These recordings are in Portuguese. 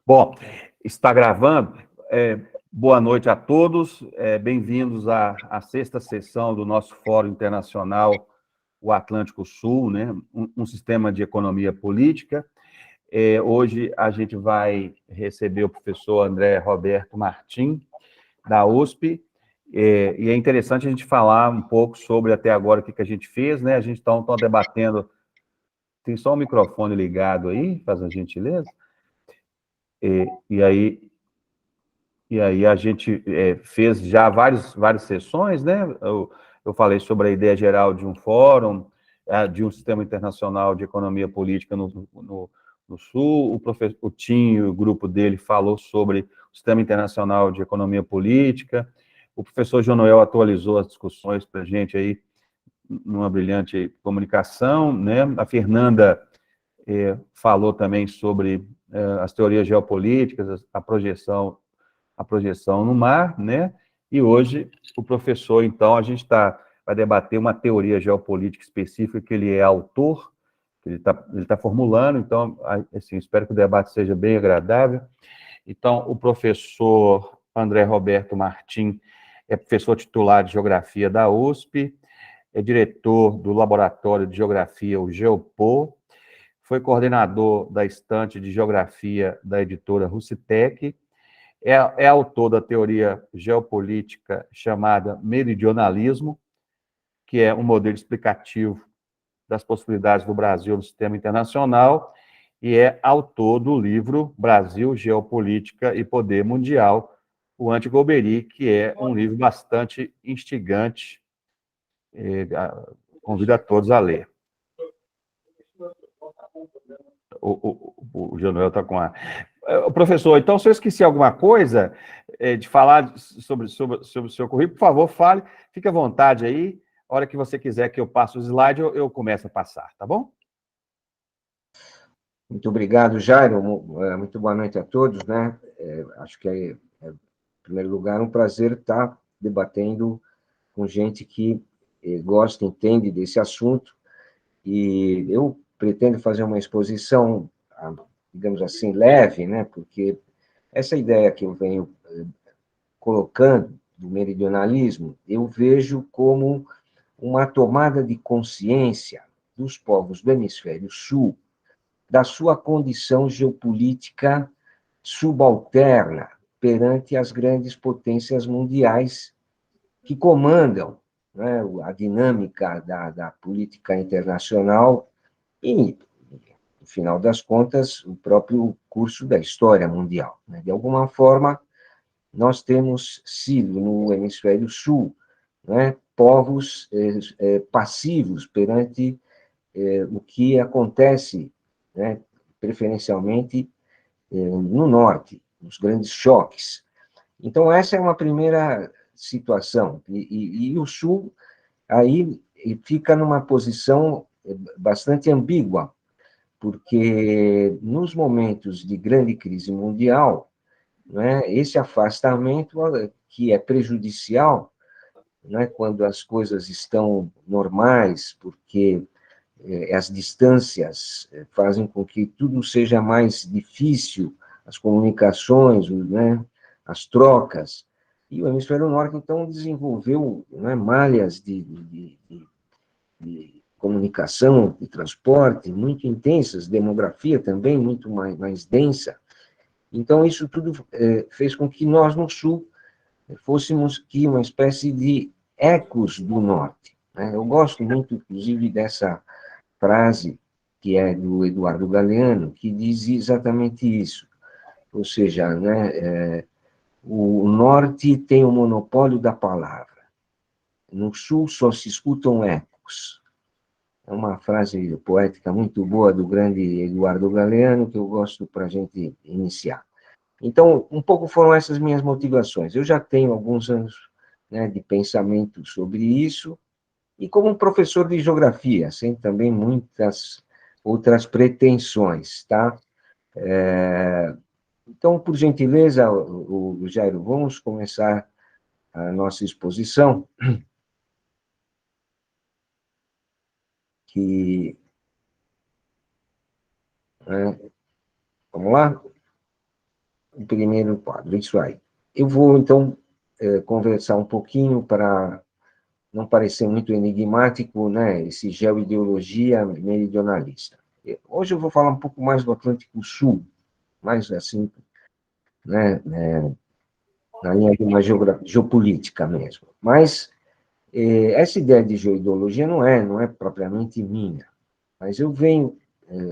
Bom, está gravando. Boa noite a todos. Bem-vindos à sexta sessão do nosso Fórum Internacional, o Atlântico Sul, né? Um sistema de economia política. Hoje a gente vai receber o professor André Roberto Martim, da USP, e é interessante a gente falar um pouco sobre até agora o que a gente fez, né? A gente está debatendo. Tem só o microfone ligado aí, faz a gentileza. E aí a gente fez já várias sessões, né? Eu falei sobre a ideia geral de um fórum, de um sistema internacional de economia política no Sul. O Tim e o grupo dele falou sobre o sistema internacional de economia política. O professor João Noel atualizou as discussões para a gente aí, numa brilhante comunicação, né? A Fernanda falou também sobre as teorias geopolíticas, a projeção no mar, né? E hoje, o professor, então, a gente vai debater uma teoria geopolítica específica que ele é autor, que ele tá formulando, então, assim, espero que o debate seja bem agradável. Então, o professor André Roberto Martim é professor titular de Geografia da USP, é diretor do Laboratório de Geografia, o GeoPol, foi coordenador da estante de Geografia da editora Russitec, é autor da teoria geopolítica chamada meridionalismo, que é um modelo explicativo das possibilidades do Brasil no sistema internacional, e é autor do livro Brasil, Geopolítica e Poder Mundial, o Anti-Golbery, que é um livro bastante instigante, convido a todos a ler. O Januel está com a... Professor, então, se eu esqueci alguma coisa de falar sobre o seu currículo, por favor, fale, fique à vontade aí. A hora que você quiser que eu passe os slides, eu começo a passar, tá bom? Muito obrigado, Jairo. Muito boa noite a todos, né? Acho que em primeiro lugar, um prazer estar debatendo com gente que gosta, entende desse assunto, e eu pretendo fazer uma exposição, digamos assim, leve, né? Porque essa ideia que eu venho colocando do meridionalismo, eu vejo como uma tomada de consciência dos povos do hemisfério sul da sua condição geopolítica subalterna perante as grandes potências mundiais que comandam, né, a dinâmica da política internacional e, no final das contas, o próprio curso da história mundial, né? De alguma forma, nós temos sido, no hemisfério sul, né, povos passivos perante o que acontece, né, preferencialmente no norte, os grandes choques. Então, essa é uma primeira situação. E o sul aí fica numa posição bastante ambígua, porque nos momentos de grande crise mundial, né, esse afastamento que é prejudicial, né, quando as coisas estão normais, porque as distâncias fazem com que tudo seja mais difícil, as comunicações, né, as trocas. E o hemisfério norte, então, desenvolveu, né, malhas de comunicação, de transporte muito intensas, demografia também muito mais densa. Então, isso tudo fez com que nós, no Sul, fôssemos aqui uma espécie de ecos do Norte, né? Eu gosto muito, inclusive, dessa frase que é do Eduardo Galeano, que diz exatamente isso. Ou seja, né, o Norte tem o monopólio da palavra. No Sul só se escutam ecos. É uma frase poética muito boa do grande Eduardo Galeano, que eu gosto para a gente iniciar. Então, um pouco foram essas minhas motivações. Eu já tenho alguns anos, né, de pensamento sobre isso, e como professor de geografia, sem também muitas outras pretensões, tá? Então, por gentileza, o Jairo, vamos começar a nossa exposição, que... vamos lá, o primeiro quadro, isso aí. Eu vou, então, conversar um pouquinho para não parecer muito enigmático, né, esse geoideologia meridionalista. Hoje eu vou falar um pouco mais do Atlântico Sul, mais assim, né, na linha de uma geopolítica mesmo. Mas essa ideia de geoideologia não é propriamente minha, mas eu venho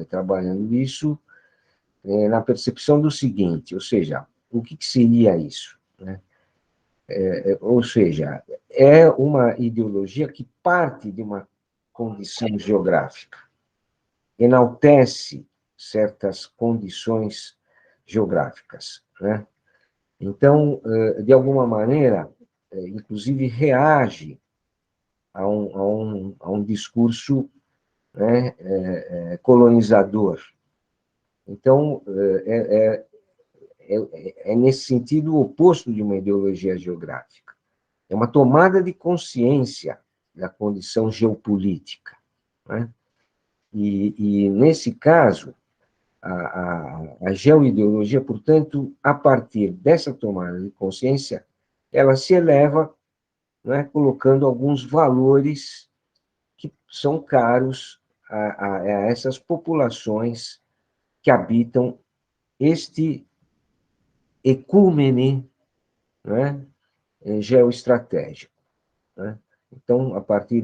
trabalhando isso na percepção do seguinte, ou seja, o que seria isso, né? Ou seja, é uma ideologia que parte de uma condição geográfica, enaltece certas condições geográficas, né? Então, de alguma maneira, inclusive reage a um discurso, né, colonizador. Então, é nesse sentido o oposto de uma ideologia geográfica. É uma tomada de consciência da condição geopolítica, né? E, nesse caso, a geoideologia, portanto, a partir dessa tomada de consciência, ela se eleva, né, colocando alguns valores que são caros a essas populações que habitam este ecúmene, né, geoestratégico, né? Então, a partir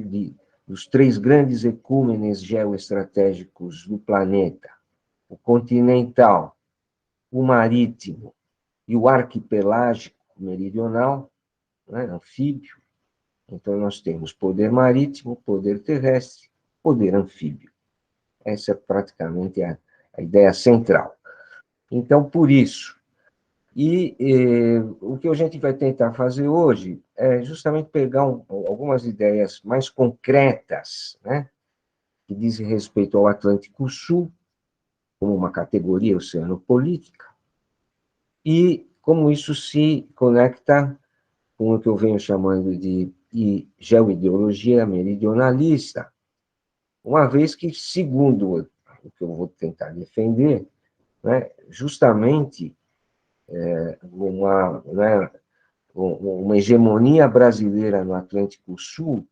dos três grandes ecúmenes geoestratégicos do planeta, o continental, o marítimo e o arquipelágico meridional, né, anfíbio. Então, nós temos poder marítimo, poder terrestre, poder anfíbio. Essa é praticamente a ideia central. Então, por isso, o que a gente vai tentar fazer hoje é justamente pegar algumas ideias mais concretas, né, que dizem respeito ao Atlântico Sul, como uma categoria oceanopolítica, e como isso se conecta com o que eu venho chamando de geoideologia meridionalista, uma vez que, segundo o que eu vou tentar defender, né, justamente né, uma hegemonia brasileira no Atlântico Sul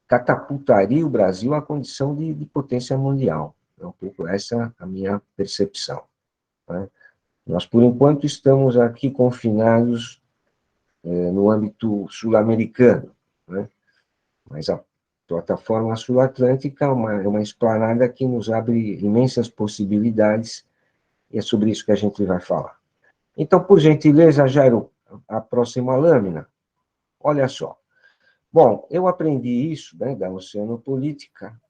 catapultaria o Brasil à condição de potência mundial. É um pouco essa a minha percepção, né? Nós, por enquanto, estamos aqui confinados no âmbito sul-americano, né? Mas a plataforma sul-atlântica é uma esplanada que nos abre imensas possibilidades, e é sobre isso que a gente vai falar. Então, por gentileza, Jairo, a próxima lâmina. Olha só. Bom, eu aprendi isso, né, da oceanopolítica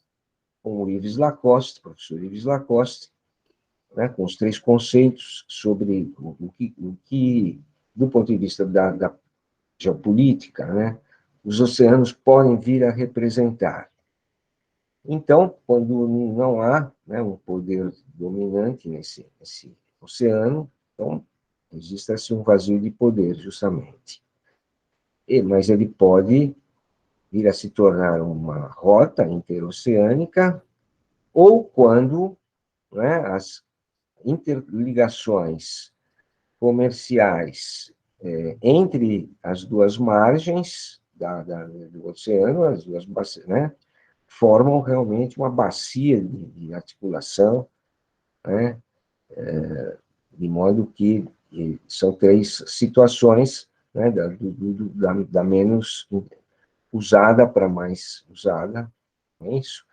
com o Yves Lacoste, professor Yves Lacoste, né, com os três conceitos sobre o que do ponto de vista da geopolítica, né, os oceanos podem vir a representar. Então, quando não há, né, um poder dominante nesse oceano, então existe assim um vazio de poder, justamente. Mas ele pode vir a se tornar uma rota interoceânica, ou quando, né, as interligações comerciais entre as duas margens do oceano, as duas bacias, né, formam realmente uma bacia de articulação, né, de modo que são três situações, né, da menos usada para mais usada, é isso?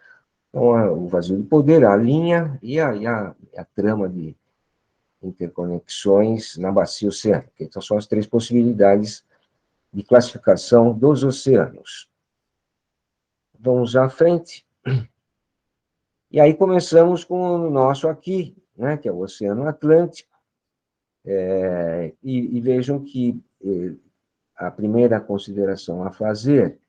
Então, o vazio de poder, a linha e a trama de interconexões na bacia oceânica. Então, são as três possibilidades de classificação dos oceanos. Vamos à frente. E aí começamos com o nosso aqui, né, que é o Oceano Atlântico. E vejam que a primeira consideração a fazer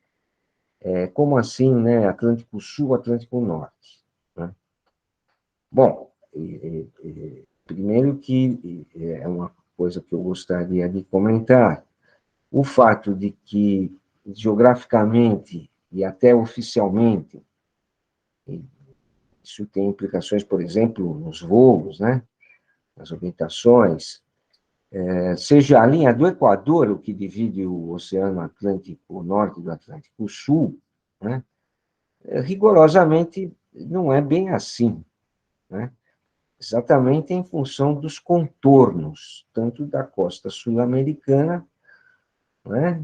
é como assim, né, Atlântico Sul, Atlântico Norte, né? Bom, primeiro que é uma coisa que eu gostaria de comentar, o fato de que, geograficamente e até oficialmente, Isso tem implicações, por exemplo, nos voos, né? Nas orientações, seja a linha do Equador, o que divide o Oceano Atlântico Norte do Atlântico Sul, né? Rigorosamente não é bem assim, né? Exatamente em função dos contornos, tanto da costa sul-americana, né?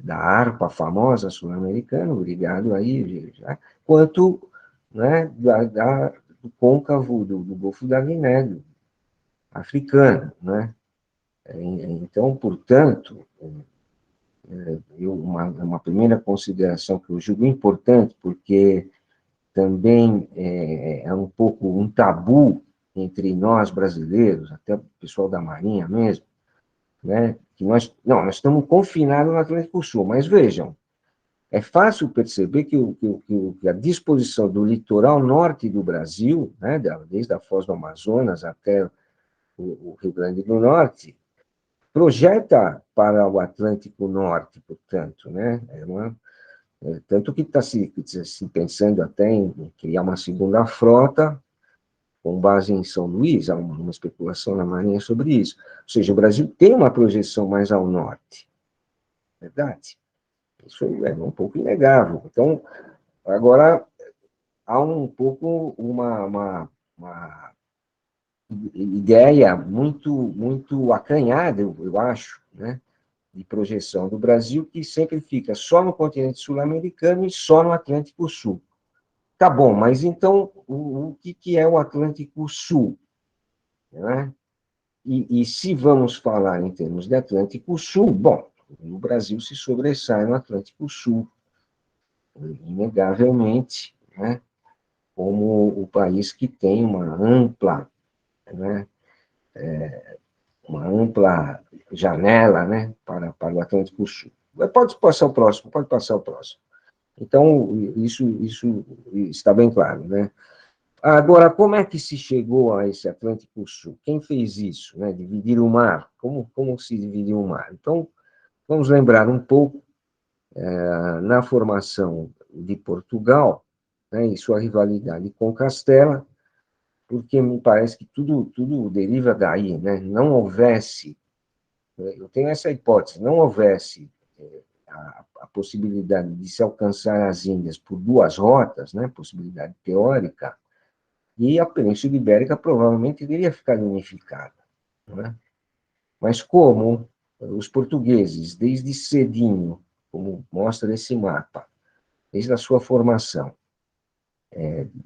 Da ARPA famosa sul-americana, obrigado aí, já, quanto, né, do côncavo do Golfo da Guiné, africano, né? Então, portanto, uma primeira consideração que eu julgo importante, porque também é um pouco um tabu entre nós brasileiros, até o pessoal da Marinha mesmo, né? Que nós estamos confinados no Atlântico Sul, mas vejam, é fácil perceber que a disposição do litoral norte do Brasil, né, desde a Foz do Amazonas até o Rio Grande do Norte, projeta para o Atlântico Norte, portanto, né? Tanto que está se pensando até em criar uma segunda frota com base em São Luís, há uma especulação na Marinha sobre isso. Ou seja, o Brasil tem uma projeção mais ao norte, verdade? Isso é um pouco inegável. Então, agora, há um pouco uma ideia muito acanhada, eu acho, né, de projeção do Brasil, que sempre fica só no continente sul-americano e só no Atlântico Sul. Tá bom, mas então, o que é o Atlântico Sul? Né? E se vamos falar em termos de Atlântico Sul, bom, o Brasil se sobressai no Atlântico Sul, inegavelmente, né, como o país que tem né, uma ampla janela, né, para o Atlântico Sul. Pode passar o próximo, pode passar o próximo. Então, isso está bem claro, né? Agora, como é que se chegou a esse Atlântico Sul? Quem fez isso, né? Dividir o mar. Como se dividiu o mar? Então, vamos lembrar um pouco na formação de Portugal, né, e sua rivalidade com Castela, porque me parece que tudo deriva daí, né? Não houvesse, eu tenho essa hipótese, não houvesse a possibilidade de se alcançar as Índias por duas rotas, né? Possibilidade teórica, e a Península Ibérica provavelmente teria ficado unificada, né? Mas como os portugueses, desde cedinho, como mostra esse mapa, desde a sua formação,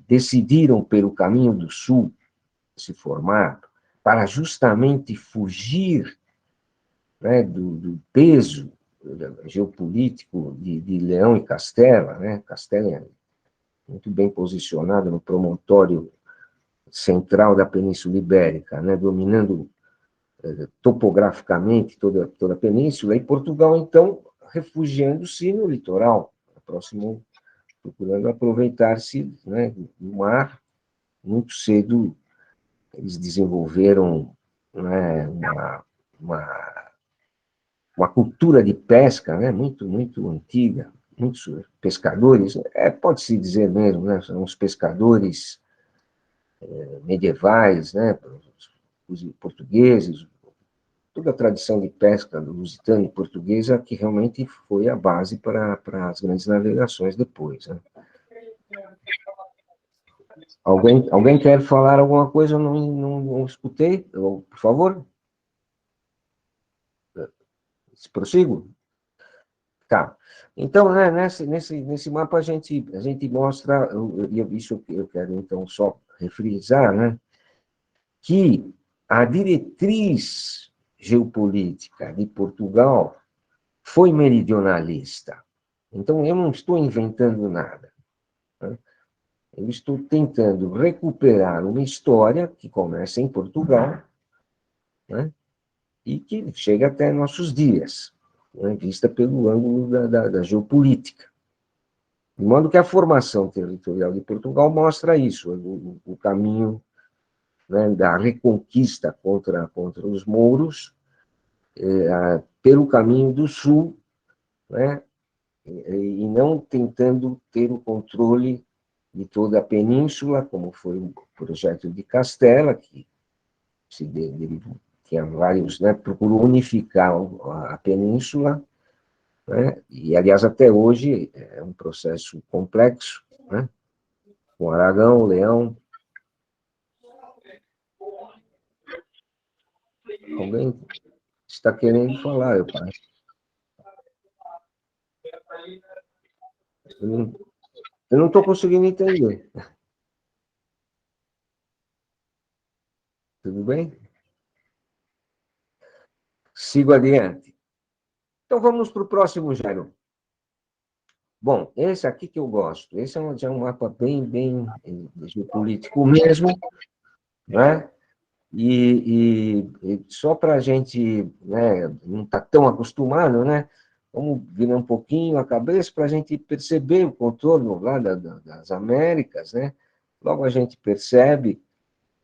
decidiram pelo caminho do sul se formar para justamente fugir, né, do peso geopolítico de Leão e Castela, né? Castela é muito bem posicionado no promontório central da Península Ibérica, né, dominando topograficamente toda a península, e Portugal, então, refugiando-se no litoral, próximo, procurando aproveitar-se, né, do mar. Muito cedo eles desenvolveram, né, uma cultura de pesca, né, muito antiga, muitos pescadores, pode-se dizer mesmo, né, são os pescadores medievais, né, os portugueses, toda a tradição de pesca lusitana e portuguesa que realmente foi a base para as grandes navegações depois, né? Alguém quer falar alguma coisa? Eu não escutei, por favor? Prossigo? Tá. Então, né, nesse mapa a gente mostra, isso eu quero então só refrisar, né, que a diretriz geopolítica de Portugal foi meridionalista. Então, eu não estou inventando nada, né? Eu estou tentando recuperar uma história que começa em Portugal, né, e que chega até nossos dias, né, vista pelo ângulo da geopolítica. De modo que a formação territorial de Portugal mostra isso, o caminho, né, da reconquista contra os mouros, pelo caminho do sul, né, e não tentando ter o controle de toda a península, como foi o projeto de Castela, que tinha vários, né, procurou unificar a península, né, e, aliás, até hoje é um processo complexo, né, com Aragão, Leão. Alguém está querendo falar, eu parece. Eu não estou conseguindo entender. Tudo bem? Sigo adiante. Então, vamos para o próximo, Jairo. Bom, esse aqui que eu gosto. Esse já é um mapa bem geopolítico mesmo, né? E só para a gente, né, não estar tão acostumado, né? Vamos virar um pouquinho a cabeça para a gente perceber o contorno lá das Américas, né? Logo a gente percebe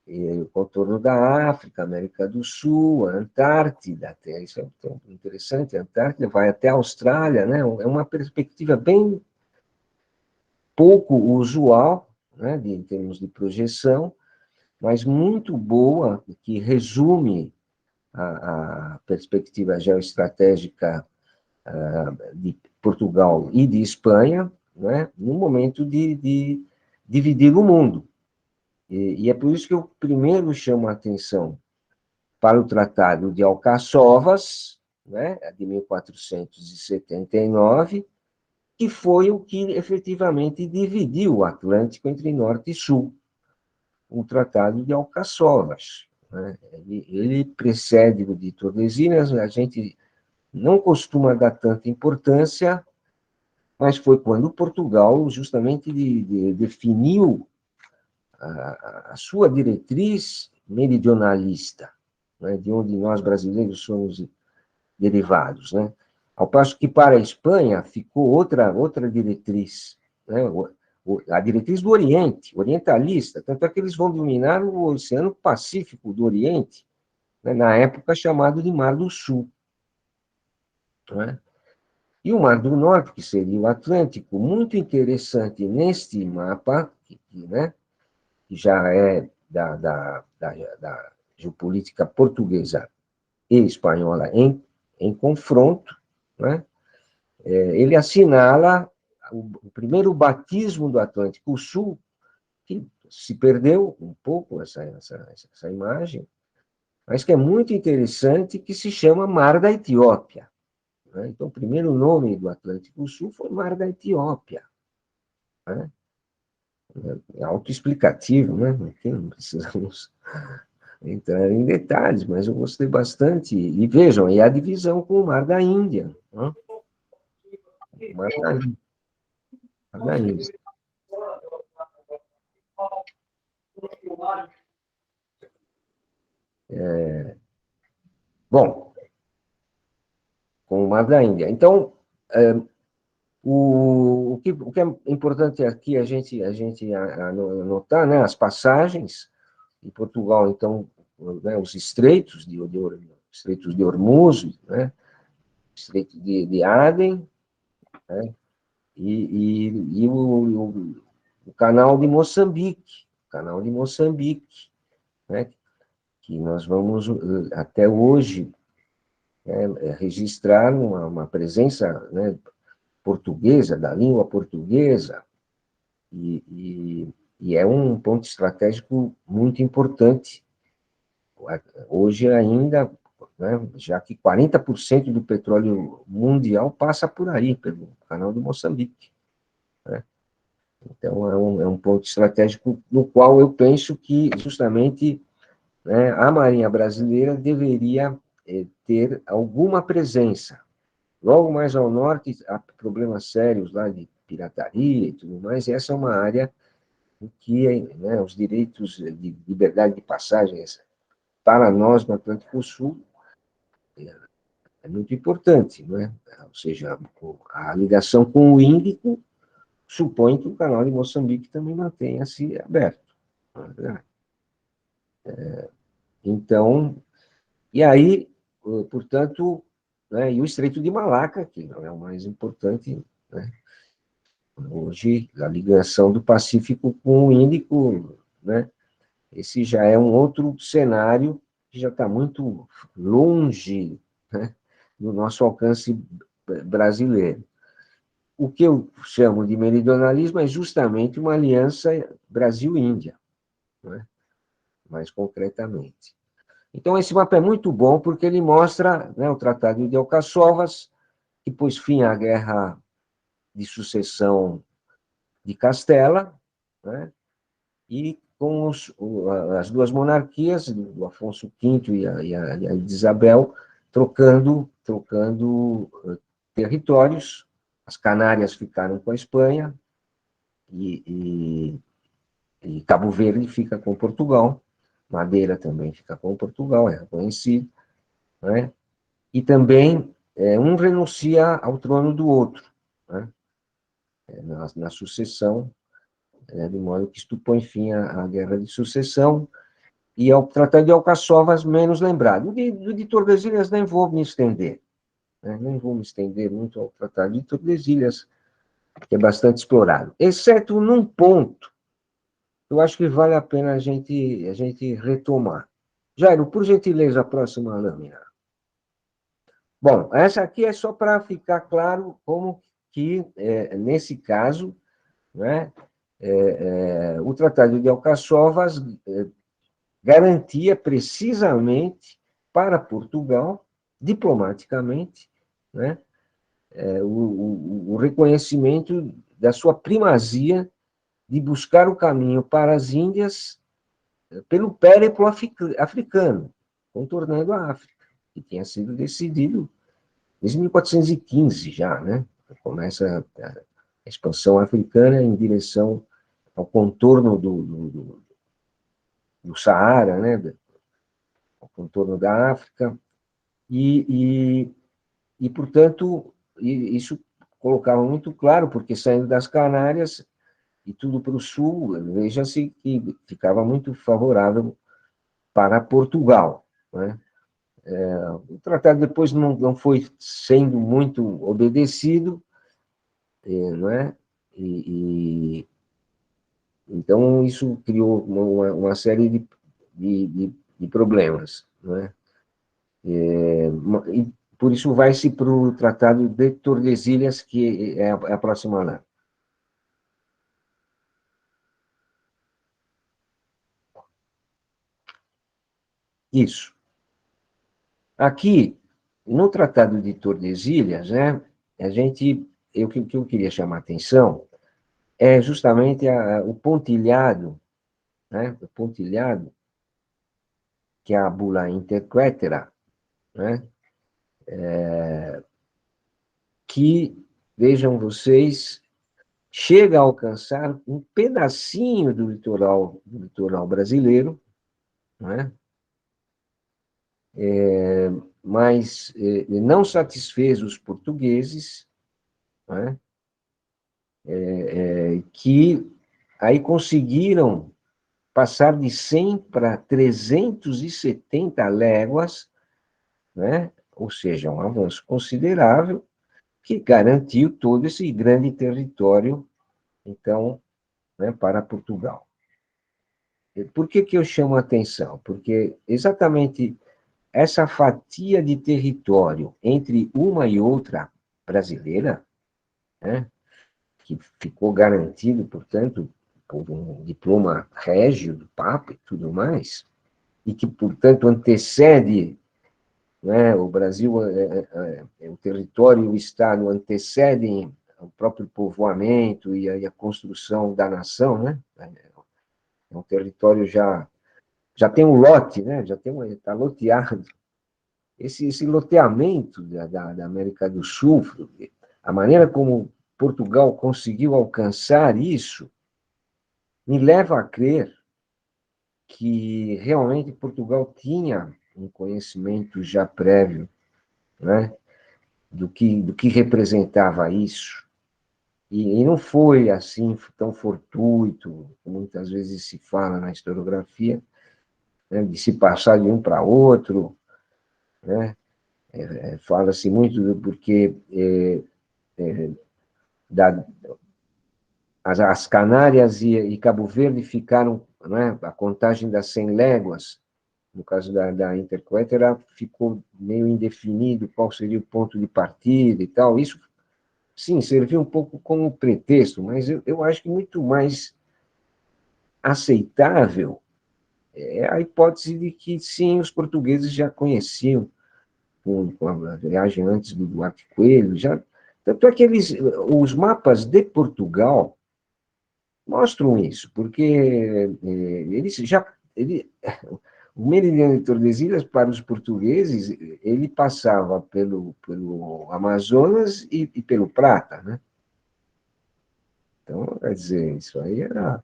o contorno da África, América do Sul, a Antártida, até, isso é tão interessante, a Antártida vai até a Austrália, né? É uma perspectiva bem pouco usual, né, em termos de projeção, mas muito boa, que resume a perspectiva geoestratégica de Portugal e de Espanha, né, no momento de dividir o mundo. E é por isso que eu primeiro chamo a atenção para o Tratado de Alcaçovas, né, de 1479, que foi o que efetivamente dividiu o Atlântico entre Norte e Sul, o Tratado de Alcaçovas, né? Ele precede o de Tordesilhas, a gente não costuma dar tanta importância, mas foi quando Portugal justamente definiu a sua diretriz meridionalista, né, de onde nós brasileiros somos derivados, né? Ao passo que para a Espanha ficou outra diretriz, né? A diretriz do Oriente, orientalista, tanto é que eles vão dominar o Oceano Pacífico do Oriente, né, na época chamado de Mar do Sul, né? E o Mar do Norte, que seria o Atlântico, muito interessante neste mapa, né, que já é da geopolítica portuguesa e espanhola em confronto, né? Ele assinala o primeiro batismo do Atlântico Sul, que se perdeu um pouco essa imagem, mas que é muito interessante, que se chama Mar da Etiópia, né? Então, o primeiro nome do Atlântico Sul foi Mar da Etiópia, né? É autoexplicativo, né? Aqui não precisamos entrar em detalhes, mas eu gostei bastante. E vejam, e a divisão com o Mar da Índia, né? O Mar da Índia. Mar da Índia. Bom, com o Mar da Índia. Então, o que é importante aqui a gente anotar, né, as passagens em Portugal, então, né, os estreitos de Hormuz, né, estreito de Aden, né, e o canal de Moçambique, né, que nós vamos até hoje, né, registrar uma presença, né, portuguesa, da língua portuguesa, e é um ponto estratégico muito importante. Hoje ainda, né, já que 40% do petróleo mundial passa por aí, pelo canal do Moçambique, né? Então, é um ponto estratégico no qual eu penso que, justamente, né, a Marinha Brasileira deveria ter alguma presença. Logo mais ao norte, há problemas sérios lá de pirataria e tudo mais, e essa é uma área em que, né, os direitos de liberdade de passagem para nós no Atlântico Sul é muito importante, né? Ou seja, a ligação com o Índico supõe que o canal de Moçambique também mantenha-se aberto. Né? Então, e aí, portanto, né, e o Estreito de Malaca, que é o mais importante, né? Hoje, a ligação do Pacífico com o Índico, né? Esse já é um outro cenário que já está muito longe, né, do nosso alcance brasileiro. O que eu chamo de meridionalismo é justamente uma aliança Brasil-Índia, né, mais concretamente. Então, esse mapa é muito bom porque ele mostra, né, o Tratado de Alcaçovas, que pôs fim à Guerra de Sucessão de Castela, né, e com as duas monarquias, o Afonso V e a de Isabel, trocando territórios. As Canárias ficaram com a Espanha e Cabo Verde fica com Portugal. Madeira também fica com Portugal, é reconhecido, né? E também um renuncia ao trono do outro, né, na sucessão, de modo que isto põe fim à Guerra de Sucessão, e ao Tratado de Alcaçovas, menos lembrado. Do de Tordesilhas nem vou me estender, né? Nem vou me estender muito ao Tratado de Tordesilhas, que é bastante explorado, exceto num ponto, eu acho que vale a pena a gente retomar. Jairo, por gentileza, a próxima lâmina. Bom, essa aqui é só para ficar claro como que, nesse caso, né, o Tratado de Alcaçovas garantia precisamente para Portugal, diplomaticamente, né, o reconhecimento da sua primazia de buscar o caminho para as Índias pelo périplo africano, contornando a África, que tinha sido decidido desde 1415 já, né? Começa a expansão africana em direção ao contorno do Saara, né? Ao contorno da África, portanto, isso colocava muito claro, porque saindo das Canárias e tudo para o sul, veja-se que ficava muito favorável para Portugal, né? O tratado depois não foi sendo muito obedecido, não é? Então, isso criou uma série de problemas, não é? E por isso vai-se para o Tratado de Tordesilhas, que é a próxima lá. Isso. Aqui, no Tratado de Tordesilhas, né, o que eu queria chamar a atenção é justamente o pontilhado, né, o pontilhado, que é a bula interquetera, né, que, vejam vocês, chega a alcançar um pedacinho do litoral brasileiro, né, mas não satisfez os portugueses, né, que aí conseguiram passar de 100 para 370 léguas, né? Ou seja, um avanço considerável que garantiu todo esse grande território, então, né, para Portugal. Por que eu chamo a atenção? Porque exatamente essa fatia de território entre uma e outra brasileira, né, que ficou garantido, portanto, por um diploma régio do Papa e tudo mais, e que, portanto, antecede, né, o Brasil, o território e o Estado antecedem o próprio povoamento e a construção da nação, né? É um território já tem um lote, né? Está loteado. Esse loteamento da América do Sul, a maneira como Portugal conseguiu alcançar isso, me leva a crer que realmente Portugal tinha um conhecimento já prévio, né, do que representava isso. E não foi assim tão fortuito, como muitas vezes se fala na historiografia, né, de se passar de um para outro, né? Fala-se muito porque da as Canárias e Cabo Verde ficaram, né, a contagem das 100 léguas, no caso da Intercoetera, ficou meio indefinido qual seria o ponto de partida e tal. Isso, sim, serviu um pouco como pretexto, mas eu acho que muito mais aceitável é a hipótese de que, sim, os portugueses já conheciam, com a viagem antes do Duarte Coelho, já, tanto é que os mapas de Portugal mostram isso, porque eles já... o meridiano de Tordesilhas, para os portugueses, ele passava pelo Amazonas e pelo Prata, né? Então, quer dizer, isso aí era,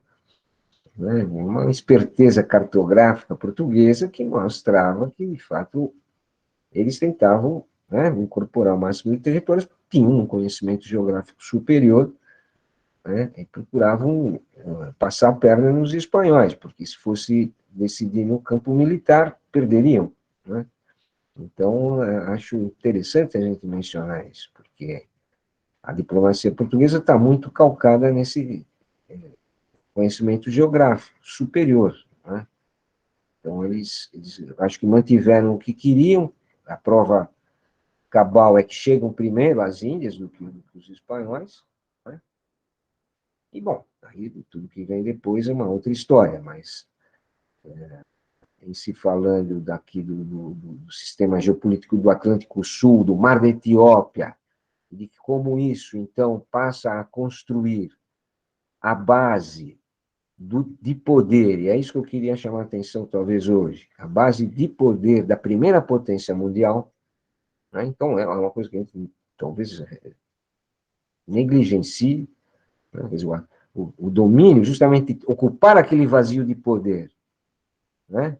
né, uma esperteza cartográfica portuguesa que mostrava que, de fato, eles tentavam, né, incorporar o máximo de territórios, tinham um conhecimento geográfico superior, né, e procuravam passar a perna nos espanhóis, porque se fosse decidir no campo militar, perderiam, né? Então, acho interessante a gente mencionar isso, porque a diplomacia portuguesa está muito calcada nesse conhecimento geográfico superior, né? Então, eles acho que mantiveram o que queriam. A prova cabal é que chegam primeiro às Índias do que os espanhóis, né? E, bom, aí tudo que vem depois é uma outra história, mas em se falando daqui do sistema geopolítico do Atlântico Sul, do Mar da Etiópia, de como isso, então, passa a construir a base de poder, e é isso que eu queria chamar a atenção, talvez, hoje, a base de poder da primeira potência mundial, né? Então, é uma coisa que a gente, talvez, negligencie, né? O domínio, justamente ocupar aquele vazio de poder, né?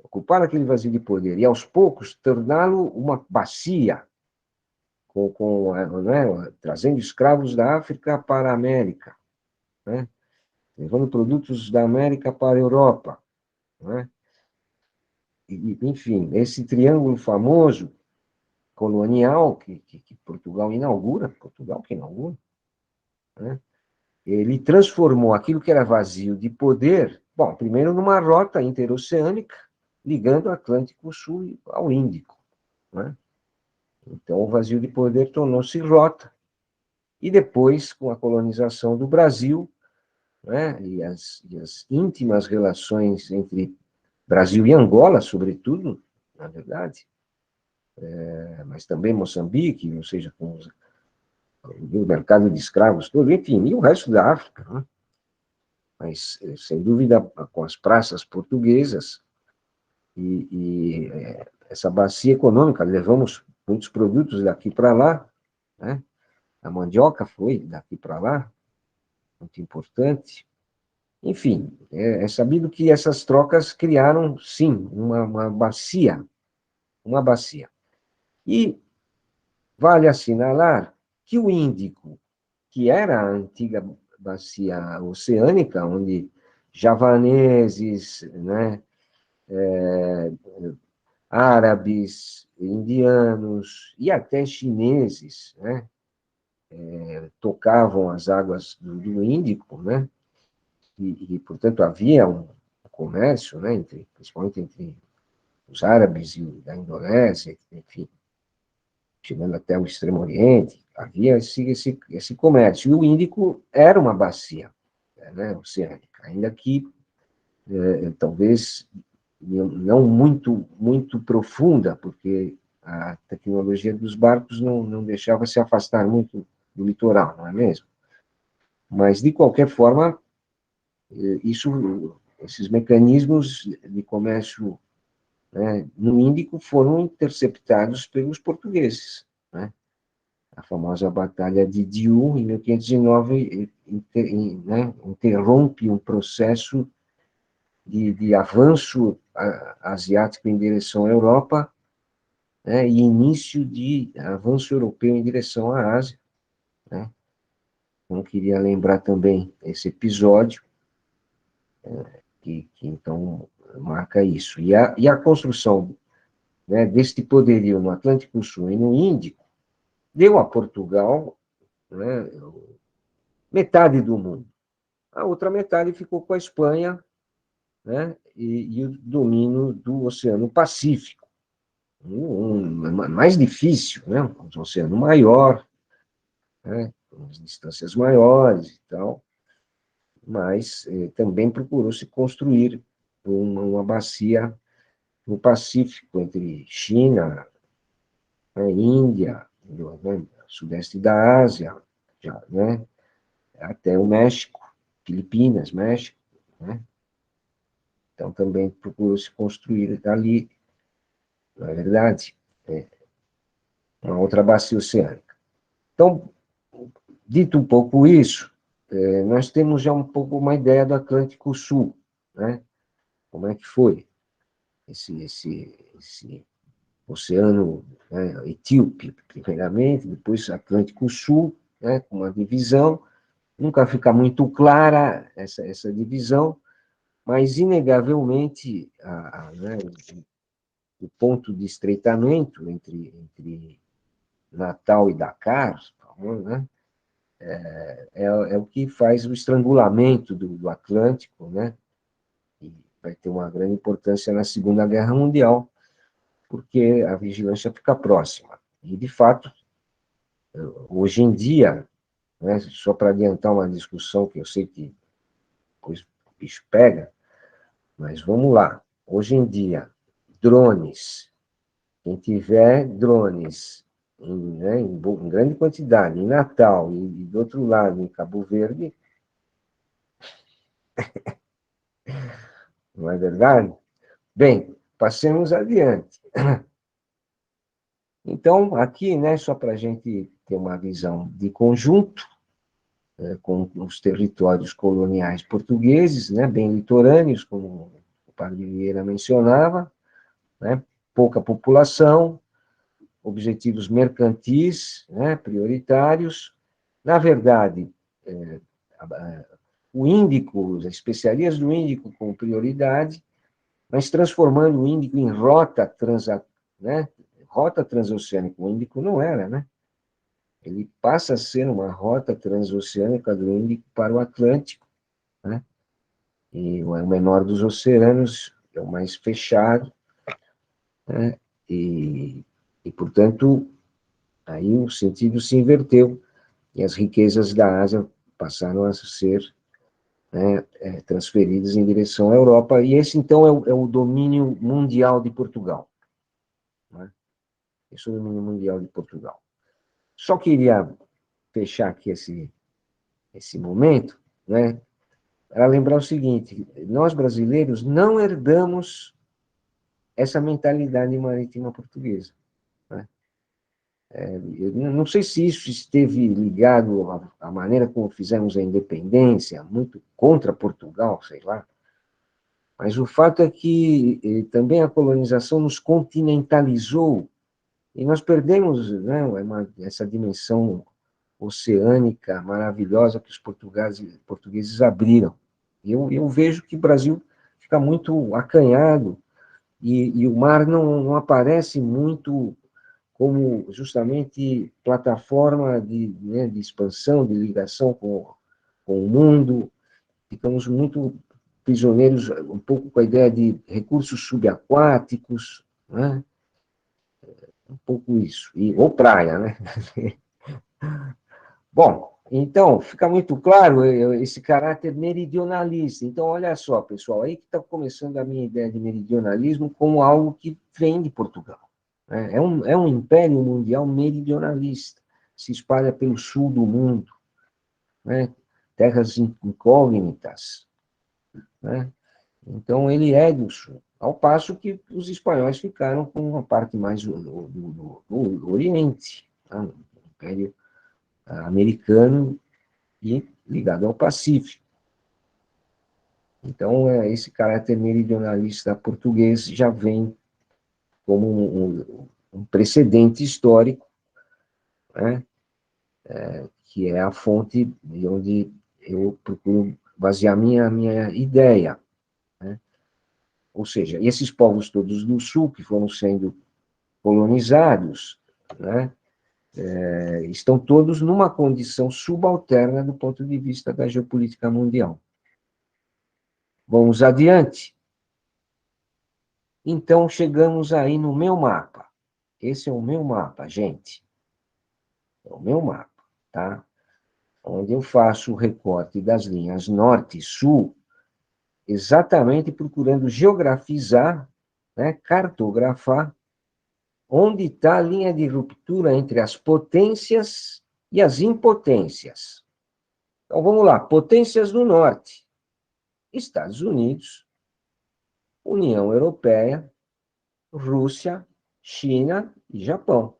Ocupar aquele vazio de poder, e aos poucos torná-lo uma bacia, né, trazendo escravos da África para a América, né, levando produtos da América para a Europa, né, enfim, esse triângulo famoso colonial que Portugal que inaugura, né, ele transformou aquilo que era vazio de poder, bom, primeiro numa rota interoceânica, ligando o Atlântico Sul ao Índico, né? Então, o vazio de poder tornou-se rota. E depois, com a colonização do Brasil, né, e as íntimas relações entre Brasil e Angola, sobretudo, na verdade, mas também Moçambique, ou seja, com o mercado de escravos todo, enfim, e o resto da África, né? Mas, sem dúvida, com as praças portuguesas essa bacia econômica, levamos muitos produtos daqui para lá, né? A mandioca foi daqui para lá, muito importante. Enfim, é sabido que essas trocas criaram, sim, uma bacia, uma bacia. E vale assinalar que o Índico, que era a antiga bacia oceânica, onde javaneses, né, árabes, indianos e até chineses, né, tocavam as águas do Índico, né, portanto, havia um comércio, né, principalmente entre os árabes e da Indonésia, enfim, chegando até o Extremo Oriente, havia esse comércio. E o Índico era uma bacia, né, oceânica, ainda que talvez não muito profunda, porque a tecnologia dos barcos não deixava se afastar muito do litoral, não é mesmo? Mas, de qualquer forma, esses mecanismos de comércio, né, no Índico foram interceptados pelos portugueses, né? A famosa Batalha de Diu, em 1509, né, interrompe um processo de avanço asiático em direção à Europa, né, e início de avanço europeu em direção à Ásia, né? Então, queria lembrar também esse episódio, que então marca isso. E a construção, né, deste poderio no Atlântico Sul e no Índico deu a Portugal, né, metade do mundo. A outra metade ficou com a Espanha, né, e o domínio do Oceano Pacífico, mais difícil, né, um oceano maior, né, com distâncias maiores e tal, mas também procurou se construir uma bacia no Pacífico, entre China, né, Índia, né, sudeste da Ásia, já, né, até o México, Filipinas, México, né? Então também procurou se construir ali, na verdade, uma outra bacia oceânica. Então, dito um pouco isso, nós temos já um pouco uma ideia do Atlântico Sul, né? Como é que foi esse oceano, né, etíope, primeiramente, depois Atlântico Sul, né, com uma divisão. Nunca fica muito clara essa divisão, mas, inegavelmente, né, o ponto de estreitamento entre Natal e Dakar, né, é o que faz o estrangulamento do Atlântico, né, e vai ter uma grande importância na Segunda Guerra Mundial, porque a vigilância fica próxima. E, de fato, hoje em dia, né, só para adiantar uma discussão que eu sei que depois o bicho pega, mas vamos lá. Hoje em dia, drones, quem tiver drones né, em grande quantidade, em Natal e do outro lado, em Cabo Verde, não é verdade? Bem, passemos adiante. Então, aqui, né, só para a gente ter uma visão de conjunto, com os territórios coloniais portugueses, né, bem litorâneos, como o padre Vieira mencionava, né, pouca população, objetivos mercantis, né, prioritários. Na verdade, o Índico, as especiarias do Índico com prioridade, mas transformando o Índico em né, rota transoceânica. O Índico não era, né? Ele passa a ser uma rota transoceânica do Índico para o Atlântico, né? E é o menor dos oceanos, é o mais fechado, né? Portanto, aí o sentido se inverteu e as riquezas da Ásia passaram a ser, né, transferidas em direção à Europa, e esse, então, é o domínio mundial de Portugal. Né? Esse é o domínio mundial de Portugal. Só queria fechar aqui esse momento, né, para lembrar o seguinte: nós brasileiros não herdamos essa mentalidade marítima portuguesa. Né? Eu não sei se isso esteve ligado à maneira como fizemos a independência, muito contra Portugal, sei lá, mas o fato é que também a colonização nos continentalizou e nós perdemos, né, essa dimensão oceânica maravilhosa que os portugueses abriram. Eu vejo que o Brasil fica muito acanhado e o mar não aparece muito como justamente plataforma né, de expansão, de ligação com o mundo. Ficamos muito prisioneiros, um pouco com a ideia de recursos subaquáticos, né? Um pouco isso, ou praia, né? Bom, então, fica muito claro esse caráter meridionalista. Então, olha só, pessoal, aí que está começando a minha ideia de meridionalismo como algo que vem de Portugal. Né? É um império mundial meridionalista, se espalha pelo sul do mundo, né? Terras incógnitas, né? Então, ele é do sul, ao passo que os espanhóis ficaram com uma parte mais do Oriente, né? O Império americano e ligado ao Pacífico. Então, esse caráter meridionalista português já vem como um precedente histórico, né? Que é a fonte de onde eu procuro basear minha ideia. Né? Ou seja, esses povos todos do sul que foram sendo colonizados, né, estão todos numa condição subalterna do ponto de vista da geopolítica mundial. Vamos adiante. Então, chegamos aí no meu mapa. Esse é o meu mapa, gente. É o meu mapa, tá? Onde eu faço o recorte das linhas norte e sul, exatamente procurando geografizar, né, cartografar, onde está a linha de ruptura entre as potências e as impotências. Então, vamos lá. Potências do norte. Estados Unidos, União Europeia, Rússia, China e Japão.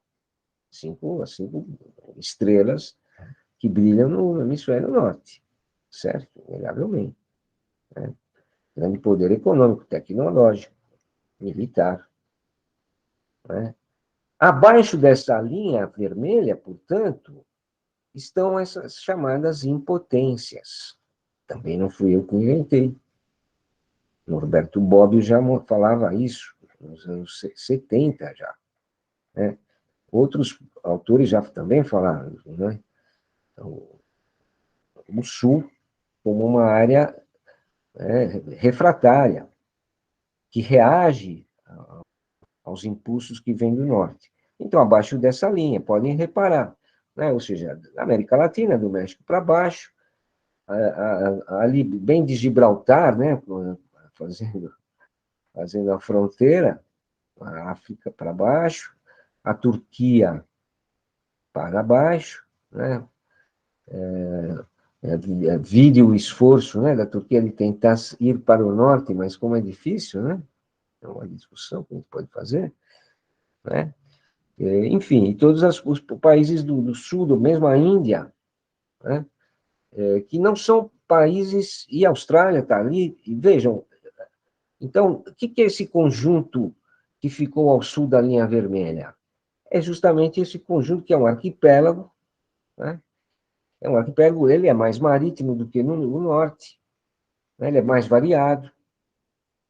Cinco estrelas que brilham no hemisfério norte, certo? Inegavelmente. Né? Grande poder econômico, tecnológico, militar. Né? Abaixo dessa linha vermelha, portanto, estão essas chamadas impotências. Também não fui eu que inventei. Norberto Bobbio já falava isso, nos anos 70 já. Né? Outros autores já também falaram, né? Então, o Sul como uma área, né, refratária, que reage aos impulsos que vêm do Norte. Então, abaixo dessa linha, podem reparar, né? Ou seja, da América Latina, do México para baixo, ali bem de Gibraltar, né, fazendo a fronteira, a África para baixo, a Turquia para baixo, né? Vide o esforço, né, da Turquia de tentar ir para o norte, mas como é difícil, né? É uma discussão que a gente pode fazer, né? Enfim, e todos os países do sul, mesmo a Índia, né? Que não são países, e a Austrália está ali, e vejam, então, o que é esse conjunto que ficou ao sul da linha vermelha? É justamente esse conjunto que é um arquipélago, né? É um arquipélago, ele é mais marítimo do que no norte, né? Ele é mais variado,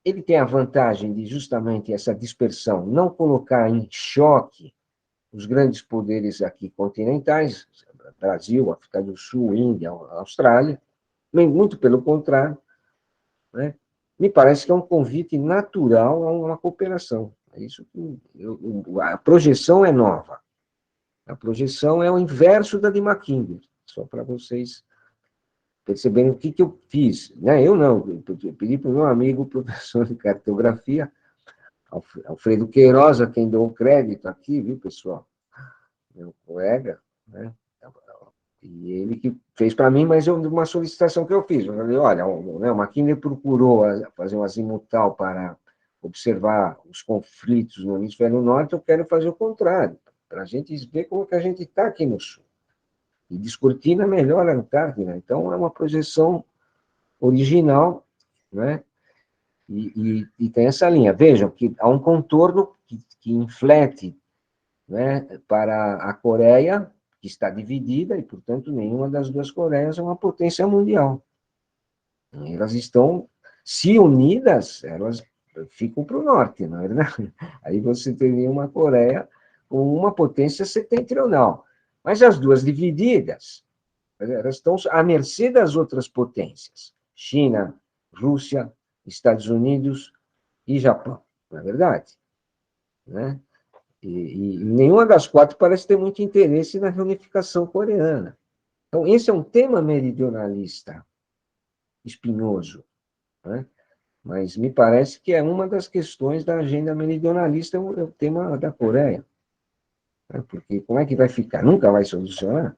ele tem a vantagem de justamente essa dispersão não colocar em choque os grandes poderes aqui continentais, Brasil, África do Sul, Índia, Austrália, muito pelo contrário, né? Me parece que é um convite natural a uma cooperação. É isso que a projeção é nova. A projeção é o inverso da de Mackinder, só para vocês perceberem o que eu fiz. Né? Eu não, eu pedi para o meu amigo, professor de cartografia, Alfredo Queiroz, a quem dou o crédito aqui, viu, pessoal? Meu colega, né? E ele que fez para mim, mas uma solicitação que eu fiz. Eu falei, olha, o Mackinder procurou fazer um azimutal para observar os conflitos no hemisfério norte, eu quero fazer o contrário, para a gente ver como que a gente está aqui no sul. E descortina melhor a Antártida. Então, é uma projeção original, né? E tem essa linha. Vejam que há um contorno que inflete, né, para a Coreia, que está dividida, e, portanto, nenhuma das duas Coreias é uma potência mundial. Elas estão, se unidas, elas ficam para o norte, não é verdade? Aí você teria uma Coreia com uma potência setentrional. Mas as duas divididas, elas estão à mercê das outras potências. China, Rússia, Estados Unidos e Japão, não é verdade? Né? E nenhuma das quatro parece ter muito interesse na reunificação coreana. Então, esse é um tema meridionalista espinhoso, né? Mas me parece que é uma das questões da agenda meridionalista, é o tema da Coreia. Né? Porque como é que vai ficar? Nunca vai solucionar?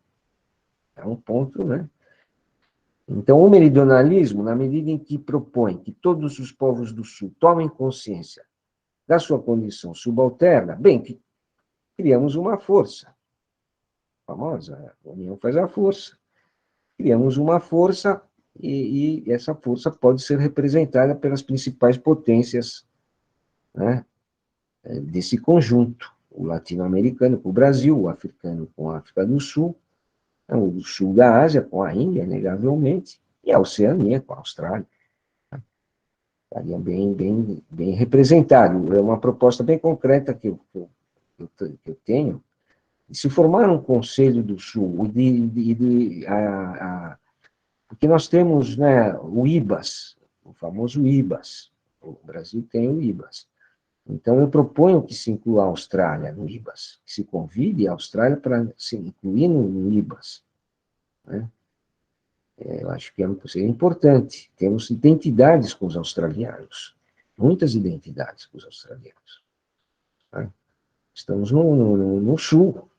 É um ponto, né? Então, o meridionalismo, na medida em que propõe que todos os povos do Sul tomem consciência da sua condição subalterna, bem, que criamos uma força. A famosa união faz a força. Criamos uma força e essa força pode ser representada pelas principais potências, né, desse conjunto. O latino-americano com o Brasil, o africano com a África do Sul, o sul da Ásia com a Índia, inegavelmente, e a Oceania com a Austrália. Estaria bem representado. É uma proposta bem concreta que eu tenho, se formar um Conselho do Sul, porque nós temos, né, o IBAS, o famoso IBAS, o Brasil tem o IBAS. Então, eu proponho que se inclua a Austrália no IBAS, que se convide a Austrália para se incluir no IBAS. Né? Eu acho que seria importante. Temos identidades com os australianos, muitas identidades com os australianos. Né? Estamos no Sul.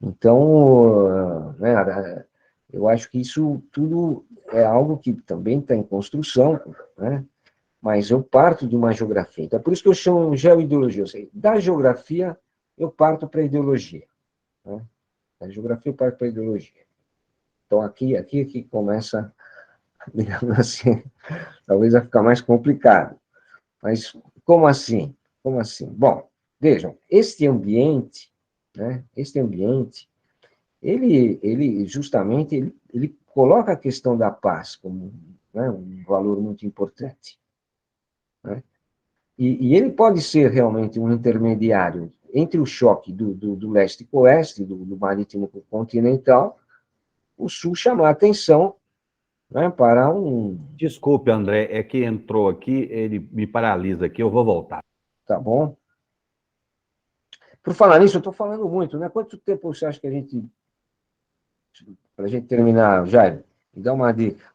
Então, né, eu acho que isso tudo é algo que também está em construção, né? Mas eu parto de uma geografia. Então, por isso que eu chamo geoideologia. Da geografia, eu parto para a ideologia. Né? Da geografia, eu parto para a ideologia. Então, aqui que começa, digamos assim, talvez vai ficar mais complicado. Mas como assim? Como assim? Bom, vejam, este ambiente, né, ele justamente, ele coloca a questão da paz como, né, um valor muito importante. Né? E ele pode ser realmente um intermediário entre o choque do leste com oeste, do marítimo com o continental, o sul chamar a atenção, né, para um... Desculpe, André, é que entrou aqui, ele me paralisa aqui, eu vou voltar. Tá bom? Por falar nisso, eu estou falando muito, né? Quanto tempo você acha que a gente... Para a gente terminar, Jair, me dá uma dica.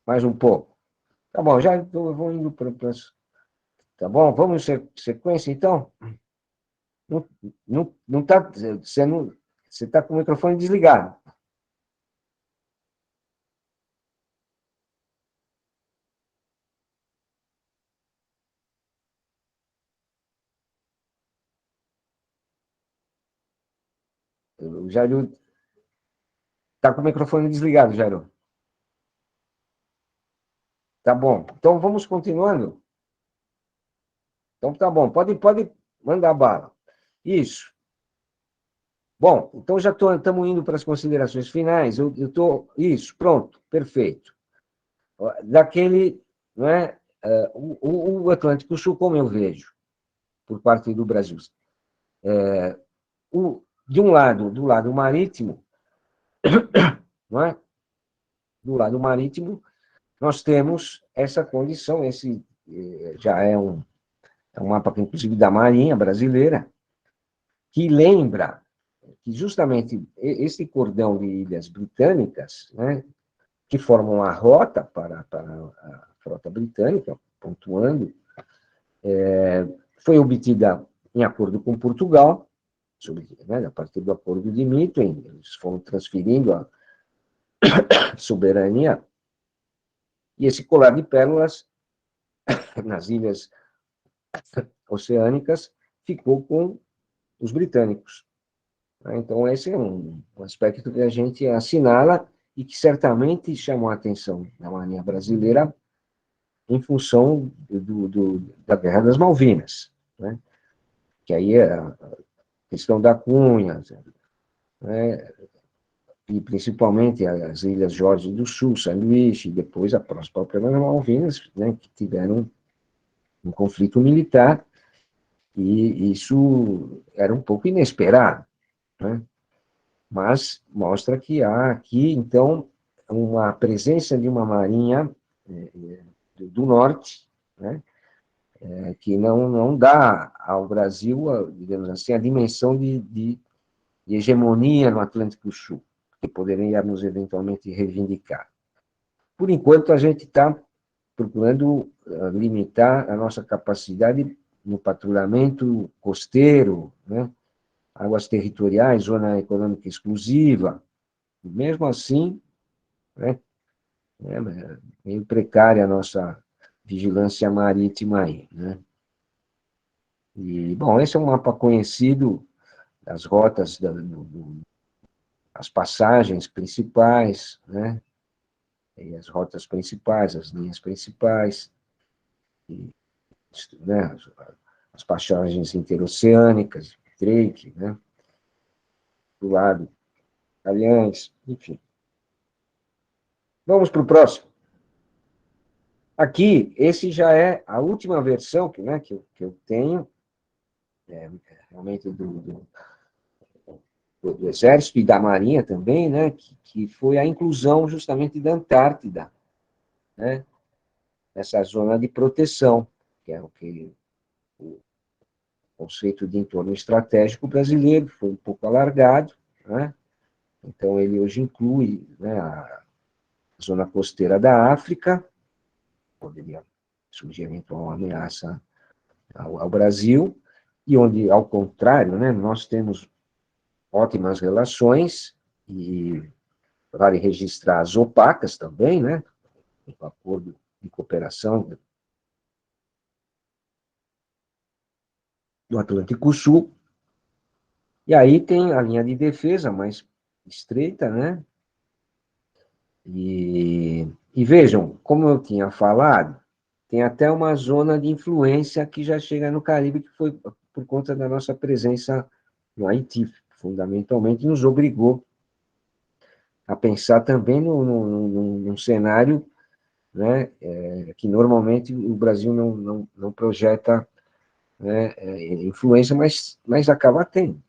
Mais um pouco. Tá bom, já eu vou indo para... Tá bom? Vamos em sequência, então? Não tá... Você está com o microfone desligado. O Jairo está com o microfone desligado, Jairo. Tá bom. Então, vamos continuando? Então, tá bom. Pode mandar bala. Isso. Bom, então já estamos indo para as considerações finais. Eu estou... Isso, pronto, perfeito. Daquele... Não é, o Atlântico Sul, como eu vejo, por parte do Brasil. De um lado, do lado marítimo, não é? Do lado marítimo, nós temos essa condição, esse já é um mapa, inclusive, da Marinha Brasileira, que lembra que justamente esse cordão de ilhas britânicas, né, que formam a rota para a frota britânica, pontuando, foi obtida em acordo com Portugal, né, a partir do acordo de Mitten, eles foram transferindo a soberania, e esse colar de pérolas nas ilhas oceânicas ficou com os britânicos. Então, esse é um aspecto que a gente assinala e que certamente chamou a atenção da Marinha Brasileira em função da Guerra das Malvinas, né? Que aí é a questão da Cunha, né? E principalmente as Ilhas Jorge do Sul, São Luís, e depois as próprias Malvinas, né, que tiveram um conflito militar, e isso era um pouco inesperado, né? Mas mostra que há aqui, então, uma presença de uma marinha do norte, né, que não dá ao Brasil, digamos assim, a dimensão de hegemonia no Atlântico Sul, que poderíamos eventualmente reivindicar. Por enquanto, a gente está procurando limitar a nossa capacidade no patrulhamento costeiro, né, águas territoriais, zona econômica exclusiva. Mesmo assim, né, é meio precária a nossa vigilância marítima aí, né? E, bom, esse é um mapa conhecido das rotas, as passagens principais, né? E as rotas principais, as linhas principais, e, né, as passagens interoceânicas, Drake, né? Do lado, Allianz, enfim. Vamos para o próximo. Aqui, esse já é a última versão que eu tenho, realmente do Exército e da Marinha também, né, que foi a inclusão justamente da Antártida, né, nessa zona de proteção, que é o que o conceito de entorno estratégico brasileiro foi um pouco alargado, né, então ele hoje inclui, né, a zona costeira da África, poderia surgir então uma ameaça ao Brasil, e onde, ao contrário, né, nós temos ótimas relações, e vale registrar as opacas também, né, o acordo de cooperação do Atlântico Sul, e aí tem a linha de defesa mais estreita, né, e vejam, como eu tinha falado, tem até uma zona de influência que já chega no Caribe, que foi por conta da nossa presença no Haiti, fundamentalmente nos obrigou a pensar também num cenário, né, que normalmente o Brasil não projeta, né, influência, mas acaba tendo.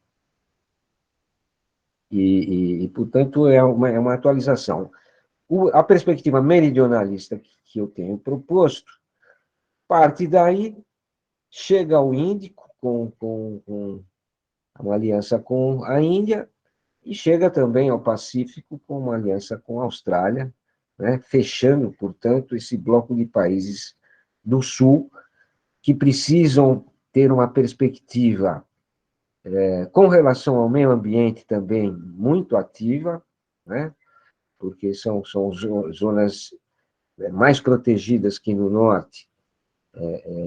Portanto, é uma atualização. A perspectiva meridionalista que eu tenho proposto parte daí, chega ao Índico, com uma aliança com a Índia, e chega também ao Pacífico, com uma aliança com a Austrália, né, fechando, portanto, esse bloco de países do Sul, que precisam ter uma perspectiva, com relação ao meio ambiente também, muito ativa, né, porque são zonas mais protegidas que no norte,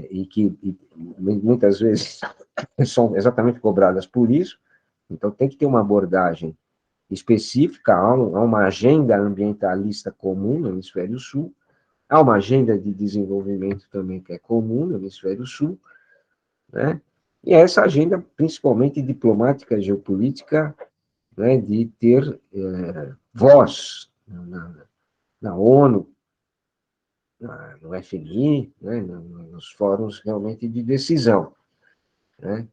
e que muitas vezes são exatamente cobradas por isso. Então, tem que ter uma abordagem específica, há uma agenda ambientalista comum no Hemisfério Sul, há uma agenda de desenvolvimento também que é comum no Hemisfério Sul, né? E essa agenda, principalmente diplomática, geopolítica, né, de ter voz na ONU, no FMI, né, nos fóruns realmente de decisão, né?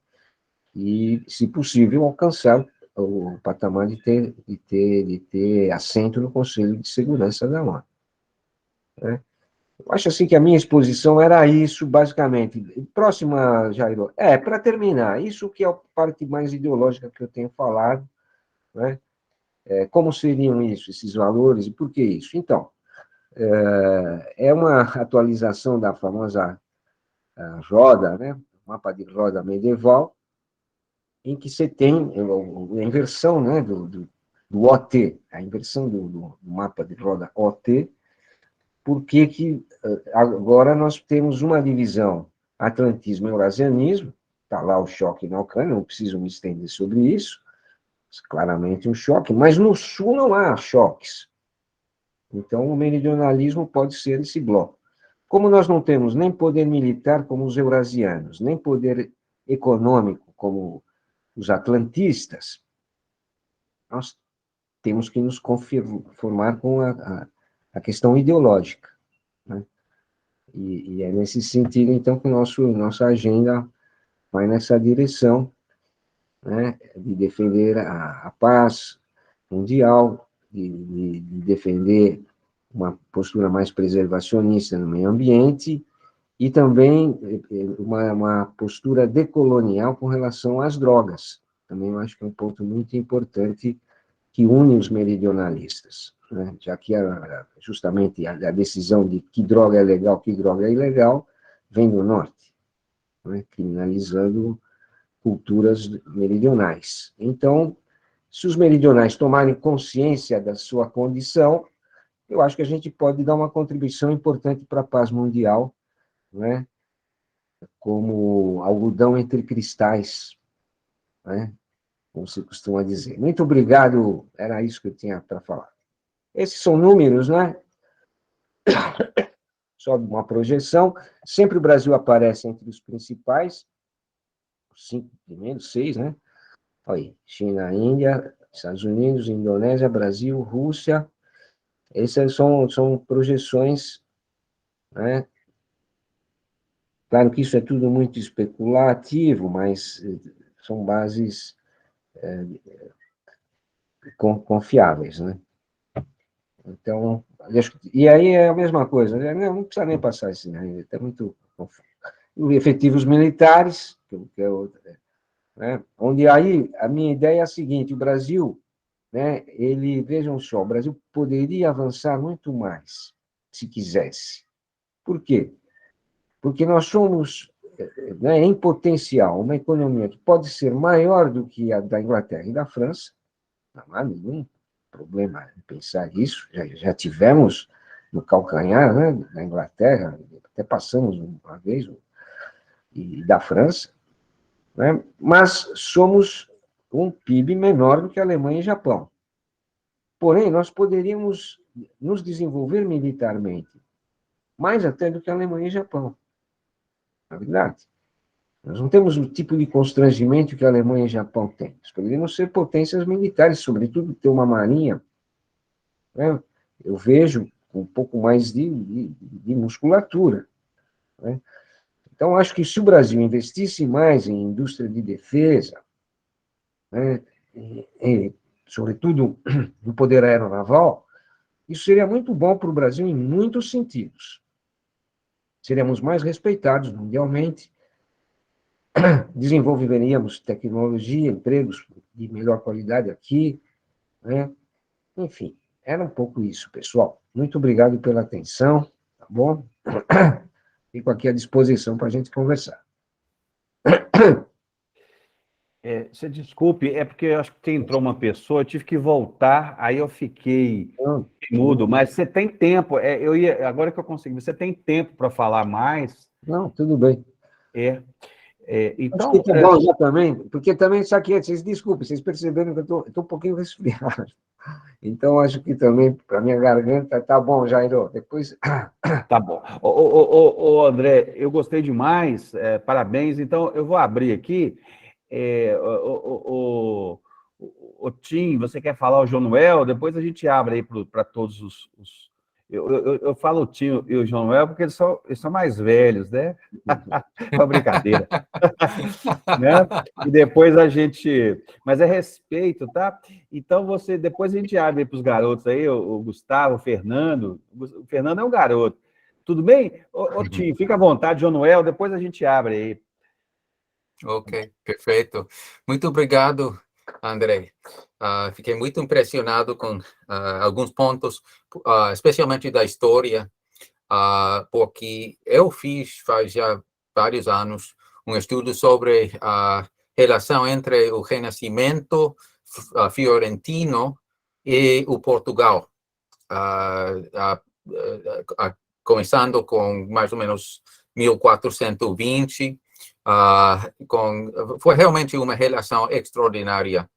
E, se possível, alcançar o patamar de ter assento no Conselho de Segurança da ONU, né? Eu acho assim que a minha exposição era isso, basicamente. Próxima, Jairo. Para terminar, isso que é a parte mais ideológica que eu tenho falado, né? Como seriam isso, esses valores, e por que isso? Então, é uma atualização da famosa roda, né? Mapa de roda medieval, em que você tem a inversão, né, do OT, a inversão do mapa de roda OT, porque que agora nós temos uma divisão atlantismo e eurasianismo, está lá o choque na Ucrânia, não preciso me estender sobre isso, claramente um choque, mas no sul não há choques. Então, o meridionalismo pode ser esse bloco. Como nós não temos nem poder militar como os eurasianos, nem poder econômico como os atlantistas, nós temos que nos conformar com a questão ideológica, né? E é nesse sentido, então, que nossa agenda vai nessa direção, né, de defender a paz mundial, de defender uma postura mais preservacionista no meio ambiente, e também uma postura decolonial com relação às drogas. Também eu acho que é um ponto muito importante que une os meridionalistas, né? Já que justamente a decisão de que droga é legal, que droga é ilegal, vem do norte, né? Criminalizando culturas meridionais. Então, se os meridionais tomarem consciência da sua condição, eu acho que a gente pode dar uma contribuição importante para a paz mundial, né? Como algodão entre cristais, né? Como se costuma dizer. Muito obrigado, era isso que eu tinha para falar. Esses são números, né? Só uma projeção. Sempre o Brasil aparece entre os principais, os 5 primeiros, 6, né? Olha aí, China, Índia, Estados Unidos, Indonésia, Brasil, Rússia. Essas são projeções, né, Claro que isso é tudo muito especulativo, mas são bases confiáveis, né? Então, e aí é a mesma coisa, né? Não precisa nem passar isso, né? É muito efetivos militares, que é outra, né? Onde aí a minha ideia é a seguinte: o Brasil, né? Ele, vejam só, o Brasil poderia avançar muito mais se quisesse. Por quê? Porque nós somos, né, em potencial, uma economia que pode ser maior do que a da Inglaterra e da França. Não há nenhum problema em pensar isso. Já tivemos no calcanhar, né, da Inglaterra, até passamos uma vez, e da França, né, mas somos um PIB menor do que a Alemanha e Japão. Porém, nós poderíamos nos desenvolver militarmente mais até do que a Alemanha e Japão, na verdade. Nós não temos o tipo de constrangimento que a Alemanha e o Japão têm. Nós poderíamos ser potências militares, sobretudo ter uma marinha, né? Eu vejo com um pouco mais de musculatura, né? Então, acho que se o Brasil investisse mais em indústria de defesa, né, sobretudo no poder aeronaval, isso seria muito bom para o Brasil em muitos sentidos. Seríamos mais respeitados mundialmente, desenvolveríamos tecnologia, empregos de melhor qualidade aqui, né? Enfim, era um pouco isso, pessoal. Muito obrigado pela atenção, tá bom? Fico aqui à disposição para a gente conversar. Você desculpe, é porque eu acho que entrou uma pessoa, eu tive que voltar, aí eu fiquei mudo, mas você tem tempo, agora que eu consegui, você tem tempo para falar mais? Não, tudo bem. Então... Acho que tá bom já também, porque também, sabe que vocês desculpem, vocês perceberam que eu estou um pouquinho resfriado. Então, acho que também, para minha garganta, tá bom, Jairo. Depois. Tá bom. Ô, André, eu gostei demais, parabéns. Então, eu vou abrir aqui. O Tim, você quer falar o Jonuel? Depois a gente abre aí para todos os... Eu falo o Tim e o Jonuel porque eles são mais velhos, né? Uma brincadeira. Né? E depois a gente... Mas é respeito, tá? Então, depois a gente abre para os garotos aí, o Gustavo, o Fernando. O Fernando é um garoto. Tudo bem? Ô Tim, fica à vontade, Jonuel, depois a gente abre aí. Ok, perfeito. Muito obrigado, André. Fiquei muito impressionado com alguns pontos, especialmente da história, porque eu fiz faz já vários anos um estudo sobre a relação entre o Renascimento fiorentino e o Portugal, começando com mais ou menos 1420. Foi realmente uma relação extraordinária.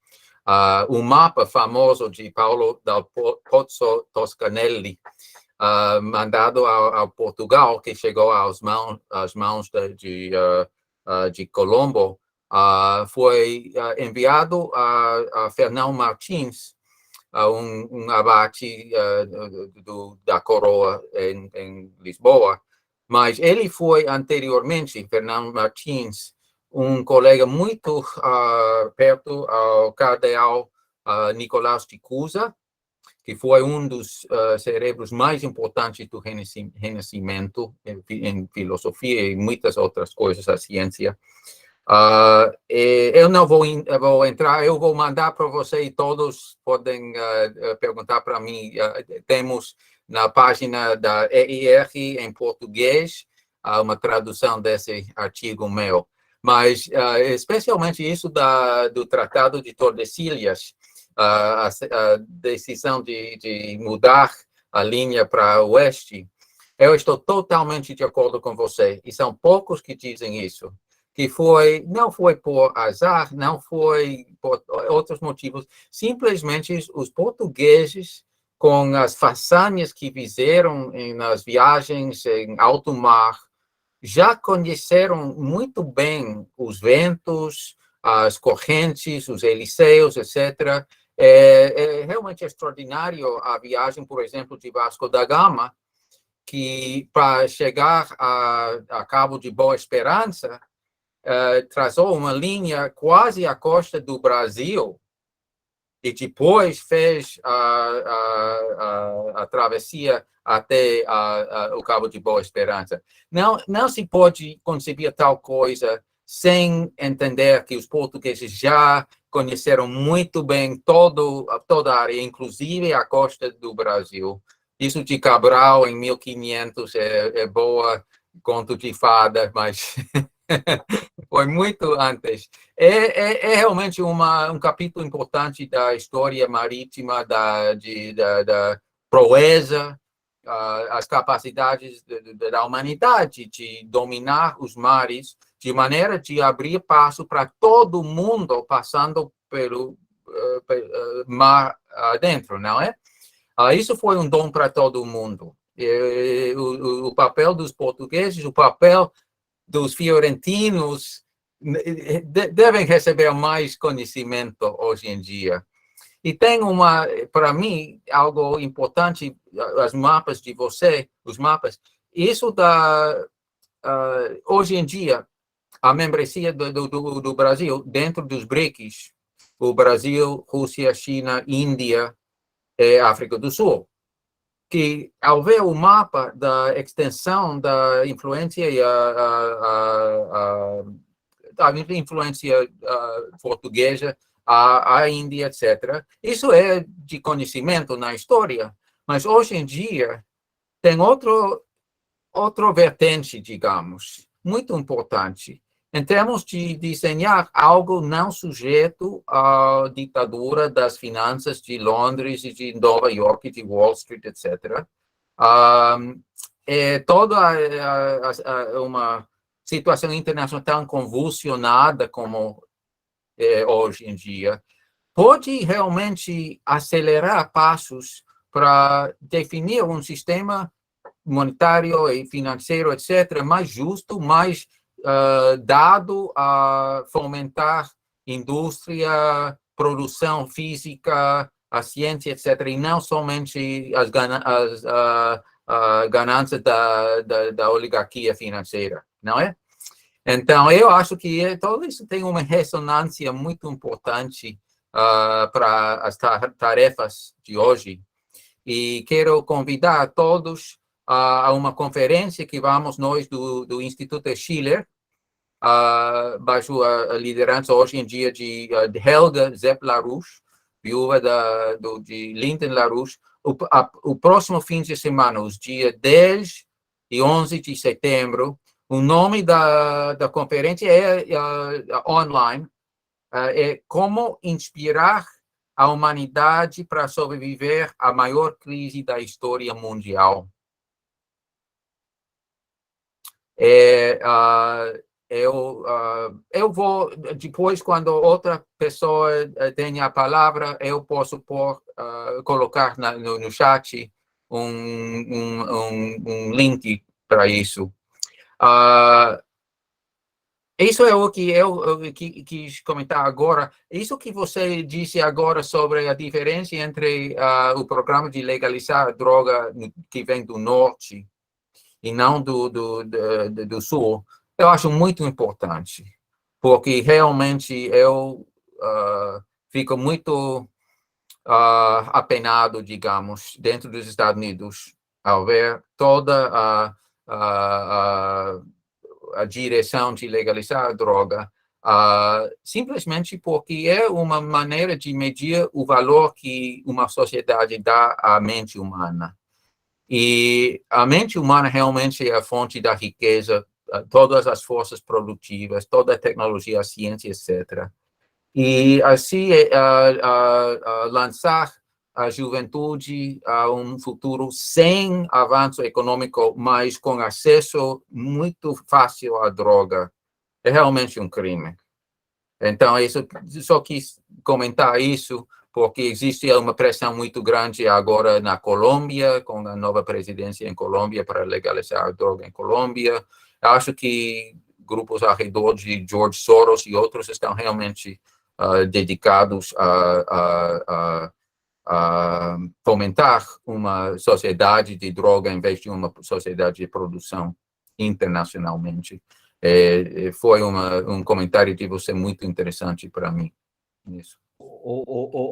Um mapa famoso de Paulo dal Pozzo Toscanelli, mandado ao Portugal, que chegou às mãos de Colombo, foi enviado a Fernão Martins, um abate da coroa em Lisboa. Mas ele foi anteriormente, Fernão Martins, um colega muito perto ao cardeal Nicolás de Cusa, que foi um dos cerebros mais importantes do Renascimento em filosofia e muitas outras coisas da ciência. Eu não vou entrar, eu vou mandar para você e todos podem perguntar para mim. Temos na página da EIR em português uma tradução desse artigo meu. Mas, especialmente isso do Tratado de Tordesilhas, a decisão de mudar a linha para o oeste, eu estou totalmente de acordo com você. E são poucos que dizem isso. Que não foi por azar, não foi por outros motivos, simplesmente os portugueses, com as façanhas que fizeram nas viagens em alto mar, já conheceram muito bem os ventos, as correntes, os eliseus, etc. É realmente extraordinário a viagem, por exemplo, de Vasco da Gama, que para chegar a Cabo de Boa Esperança, traçou uma linha quase à costa do Brasil e depois fez a travessia até o Cabo de Boa Esperança. Não se pode conceber tal coisa sem entender que os portugueses já conheceram muito bem toda a área, inclusive a costa do Brasil. Isso de Cabral, em 1500, é boa conto de fada, mas foi muito antes. É realmente um capítulo importante da história marítima, da proeza, as capacidades da humanidade de dominar os mares, de maneira de abrir passo para todo mundo passando pelo mar adentro, não é? Isso foi um dom para todo mundo. O papel dos portugueses, o papel dos fiorentinos devem receber mais conhecimento hoje em dia. E tem para mim, algo importante, os mapas de você, os mapas, isso hoje em dia, a membresia do Brasil dentro dos BRICS, o Brasil, Rússia, China, Índia e África do Sul, que ao ver o mapa da extensão da influência e da influência portuguesa, a Índia, etc. Isso é de conhecimento na história, mas hoje em dia tem outro vertente, digamos, muito importante, em termos de desenhar algo não sujeito à ditadura das finanças de Londres e de Nova York, de Wall Street, etc. É toda uma situação internacional tão convulsionada como hoje em dia, pode realmente acelerar passos para definir um sistema monetário e financeiro, etc., mais justo, mais dado a fomentar indústria, produção física, a ciência, etc., e não somente as ganâncias da oligarquia financeira, não é? Então, eu acho que tudo isso tem uma ressonância muito importante para as tarefas de hoje. E quero convidar a todos a uma conferência que vamos nós do Instituto Schiller, baixo a liderança hoje em dia de Helga Zepp-LaRouche, viúva de Lyndon LaRouche, o próximo fim de semana, os dias 10 e 11 de setembro. O nome da conferência é online, é Como Inspirar a Humanidade para Sobreviver à Maior Crise da História Mundial. Eu vou, depois, quando outra pessoa tenha a palavra, eu posso colocar no chat um link para isso. Isso é o que eu quis comentar agora. Isso que você disse agora sobre a diferença entre o programa de legalizar a droga que vem do norte e não do sul, eu acho muito importante, porque realmente eu fico muito apenado, digamos, dentro dos Estados Unidos, ao ver toda a direção de legalizar a droga, simplesmente porque é uma maneira de medir o valor que uma sociedade dá à mente humana. E a mente humana realmente é a fonte da riqueza, todas as forças produtivas, toda a tecnologia, a ciência, etc. E assim, lançar a juventude a um futuro sem avanço econômico, mas com acesso muito fácil à droga, é realmente um crime. Então, só quis comentar isso, porque existe uma pressão muito grande agora na Colômbia, com a nova presidência em Colômbia para legalizar a droga em Colômbia. Acho que grupos ao redor de George Soros e outros estão realmente dedicados a fomentar uma sociedade de droga em vez de uma sociedade de produção internacionalmente. Foi um comentário de você muito interessante para mim. Isso.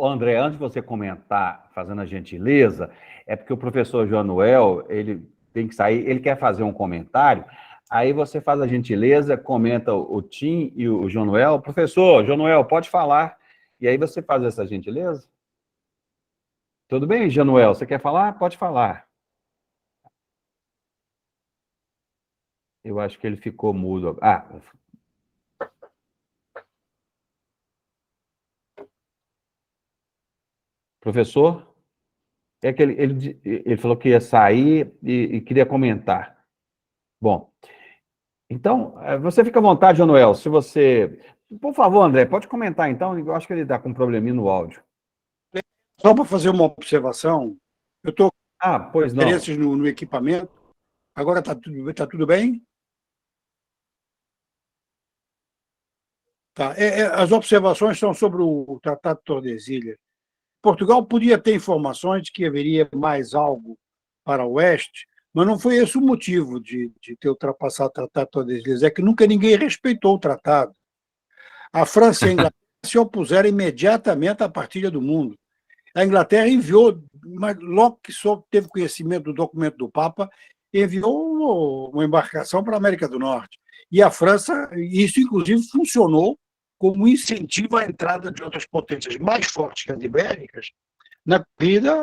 André, antes de você comentar, fazendo a gentileza, é porque o professor Joanuel, ele tem que sair, ele quer fazer um comentário, aí você faz a gentileza, comenta o Tim e o Joanuel. Professor, Joanuel, pode falar. E aí você faz essa gentileza? Tudo bem, Joanuel? Você quer falar? Pode falar. Eu acho que ele ficou mudo. Professor? É que ele falou que ia sair e queria comentar. Bom, então, você fica à vontade, Joanuel, se você... Por favor, André, pode comentar, então, eu acho que ele está com um probleminha no áudio. Só para fazer uma observação, eu estou com pois não. interesses no equipamento, agora está tudo bem? Tá. As observações são sobre o Tratado de Tordesilhas. Portugal podia ter informações de que haveria mais algo para o oeste, mas não foi esse o motivo de ter ultrapassado o Tratado de Tordesilhas, é que nunca ninguém respeitou o tratado. A França e a Inglaterra se opuseram imediatamente à partilha do mundo. A Inglaterra enviou, logo que só teve conhecimento do documento do Papa, enviou uma embarcação para a América do Norte. E a França, isso inclusive funcionou como incentivo à entrada de outras potências mais fortes que as ibéricas na corrida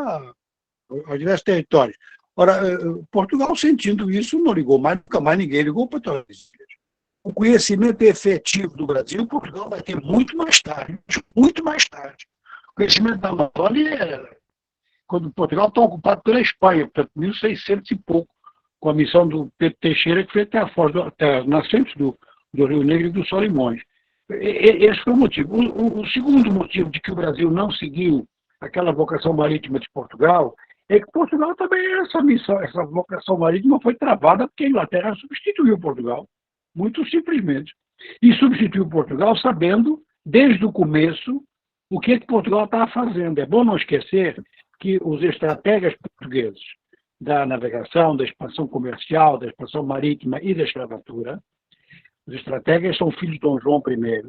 aos diversos territórios. Ora, Portugal, sentindo isso, não ligou mais, nunca mais ninguém ligou para Tordesilhas. O conhecimento efetivo do Brasil, Portugal vai ter muito mais tarde, muito mais tarde. O conhecimento da Amazônia, quando Portugal está ocupado pela Espanha, portanto, 1600 e pouco, com a missão do Pedro Teixeira, que foi até as nascentes do Rio Negro e dos Solimões. Esse foi o motivo. O segundo motivo de que o Brasil não seguiu aquela vocação marítima de Portugal é que Portugal também, essa vocação marítima foi travada porque a Inglaterra substituiu Portugal, muito simplesmente. E substituiu Portugal sabendo, desde o começo, o que Portugal estava fazendo. É bom não esquecer que os estrategas portugueses da navegação, da expansão comercial, da expansão marítima e da escravatura, os estrategas são filhos de Dom João I,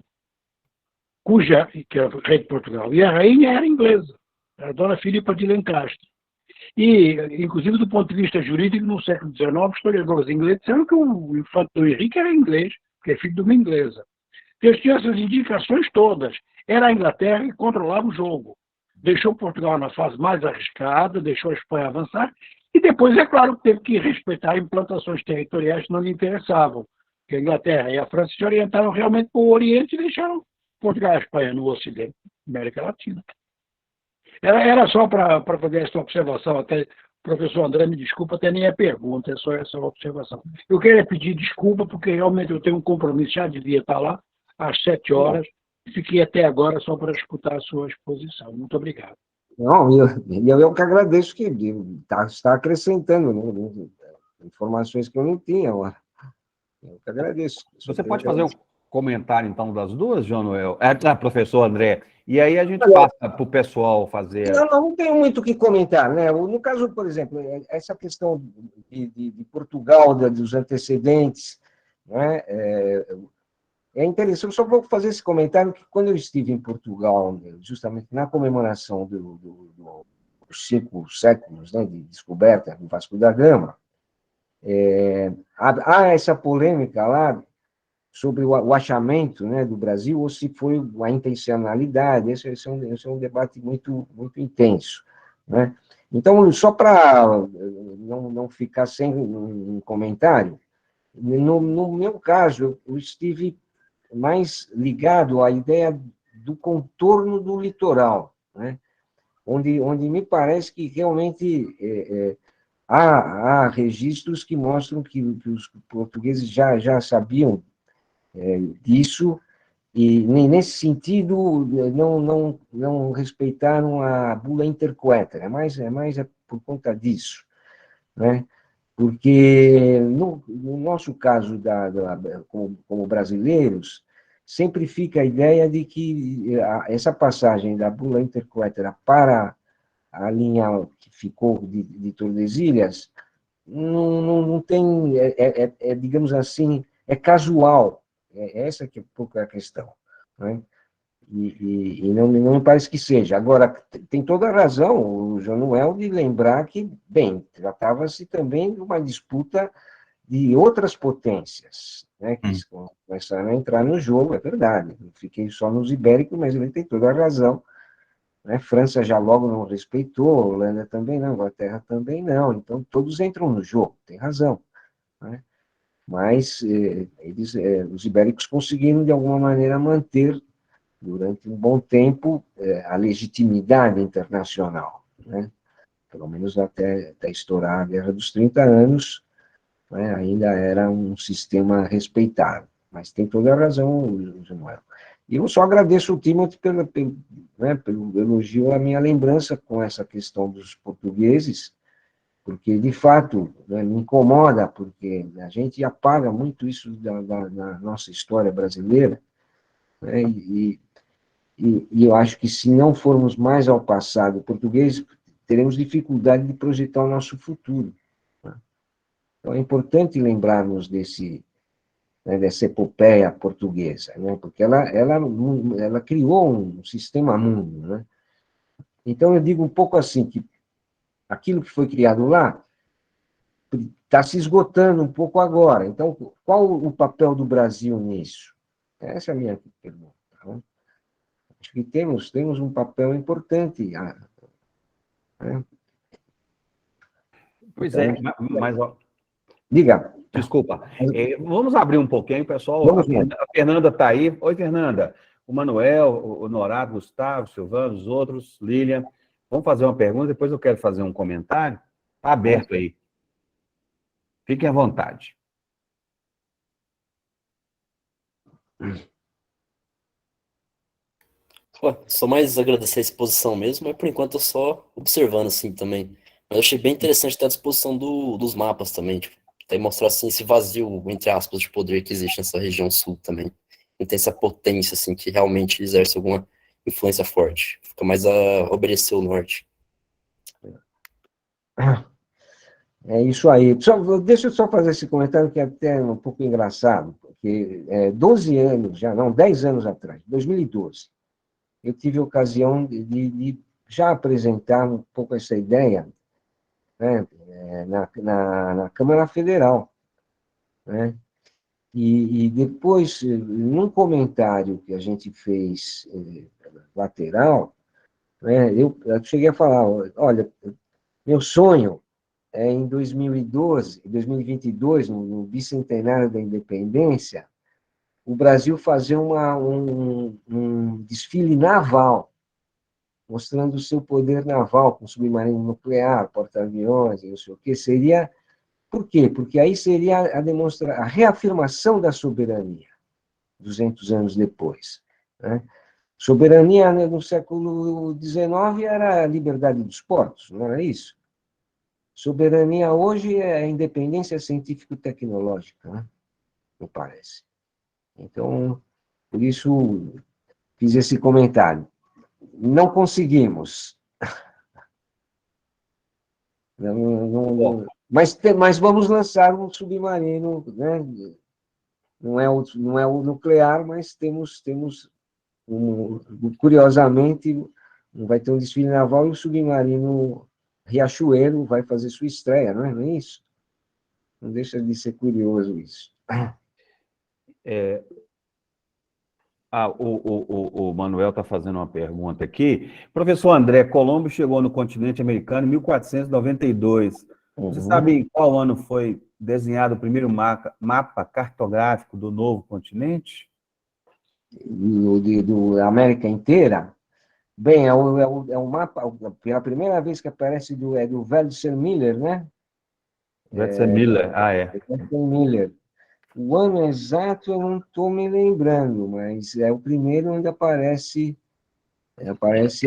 que era o rei de Portugal, e a rainha era inglesa, era a Dona Filipa de Lencastre. E, inclusive, do ponto de vista jurídico, no século XIX, historiadores ingleses disseram que o infante Dom Henrique era inglês, que é filho de uma inglesa. Eles tinham essas indicações todas. Era a Inglaterra que controlava o jogo. Deixou Portugal na fase mais arriscada, deixou a Espanha avançar, e depois, é claro, que teve que respeitar implantações territoriais que não lhe interessavam. Que a Inglaterra e a França se orientaram realmente para o Oriente e deixaram Portugal e a Espanha no Ocidente, América Latina. Era só para fazer essa observação, até, professor André, me desculpa, até nem é pergunta, é só essa observação. Eu quero pedir desculpa, porque realmente eu tenho um compromisso, já devia estar lá, às 7 horas, e fiquei até agora só para escutar a sua exposição. Muito obrigado. Não, eu que agradeço que está acrescentando, né, informações que eu não tinha lá. Eu que agradeço. Você pode fazer um comentário, então, das duas, Joanuel? Professor André. E aí a gente passa para o pessoal fazer... Não tenho muito o que comentar, né? No caso, por exemplo, essa questão de Portugal, dos antecedentes, né? É interessante, só vou fazer esse comentário, que quando eu estive em Portugal, justamente na comemoração dos 5 séculos, né, de descoberta do Vasco da Gama, há essa polêmica lá sobre o achamento, né, do Brasil, ou se foi a intencionalidade. Esse é um debate muito, muito intenso, né? Então, só para não ficar sem um comentário, no meu caso, eu estive mais ligado à ideia do contorno do litoral, né? onde me parece que realmente há registros que mostram que os portugueses já sabiam disso, e nesse sentido não respeitaram a bula intercoetra, é mais por conta disso, né? Porque no nosso caso, como brasileiros, sempre fica a ideia de que essa passagem da bula intercoetra para a linha que ficou de Tordesilhas, não tem, digamos assim, é casual. Essa que é um pouco a questão, né? E não me parece que seja. Agora, tem toda a razão o João de lembrar que, bem, tratava-se também de uma disputa de outras potências, né, que começaram a entrar no jogo, é verdade. Não fiquei só nos ibéricos, mas ele tem toda a razão. Né? França já logo não respeitou, Holanda também não, Inglaterra também não. Então, todos entram no jogo, tem razão. Né? Mas os ibéricos conseguiram, de alguma maneira, manter, durante um bom tempo, a legitimidade internacional. Né? Pelo menos até estourar a Guerra dos 30 Anos, né? Ainda era um sistema respeitado. Mas tem toda a razão o Samuel. E eu só agradeço o Timothy pelo elogio à minha lembrança com essa questão dos portugueses, porque, de fato, né, me incomoda, porque a gente apaga muito isso da nossa história brasileira, né, e eu acho que, se não formos mais ao passado português, teremos dificuldade de projetar o nosso futuro. Né? Então, é importante lembrarmos dessa epopeia portuguesa, né? Porque ela criou um sistema mundo. Né? Então, eu digo um pouco assim, que aquilo que foi criado lá está se esgotando um pouco agora. Então, qual o papel do Brasil nisso? Essa é a minha pergunta. Né? Acho que temos um papel importante. Né? Pois Então, mas diga. desculpa. Vamos abrir um pouquinho, pessoal. Vamos lá. A Fernanda está aí. Oi, Fernanda. O Manuel, o Norato, Gustavo, Silvano, os outros, Lilian. Vamos fazer uma pergunta, depois eu quero fazer um comentário. Está aberto aí. Fiquem à vontade. Só mais agradecer a exposição mesmo, mas por enquanto eu só observando assim também. Mas eu achei bem interessante ter a disposição dos mapas também, tipo, até mostrar assim esse vazio, entre aspas, de poder que existe nessa região sul também. E tem essa potência assim que realmente exerce alguma influência forte. Fica mais a obedecer o norte. É isso aí. Deixa eu só fazer esse comentário que é até um pouco engraçado, porque 12 anos, já não, 10 anos atrás, 2012, eu tive a ocasião de já apresentar um pouco essa ideia, né, na Câmara Federal. Né? E depois, num comentário que a gente fez lateral, né, eu cheguei a falar, olha, meu sonho é em 2012, 2022, no bicentenário da independência, o Brasil fazer um desfile naval, mostrando o seu poder naval, com submarino nuclear, porta-aviões, não sei o quê. Seria... Por quê? Porque aí seria a reafirmação da soberania, 200 anos depois. Né? Soberania, né, no século XIX era a liberdade dos portos, não era isso? Soberania hoje é a independência científico-tecnológica, né? Me parece. Então, por isso, fiz esse comentário. Não conseguimos. Mas vamos lançar um submarino, né? Não é o nuclear, mas temos curiosamente, vai ter um desfile naval e o submarino Riachuelo vai fazer sua estreia, não é isso? Não deixa de ser curioso isso. O Manuel está fazendo uma pergunta aqui. Professor André, Colombo chegou no continente americano em 1492. Você sabe em qual ano foi desenhado o primeiro mapa cartográfico do novo continente? Do América inteira? Bem, é um mapa, pela primeira vez que aparece do Wellington Miller, né? Wellington Miller, Wellington Miller. O ano exato eu não estou me lembrando, mas o primeiro onde aparece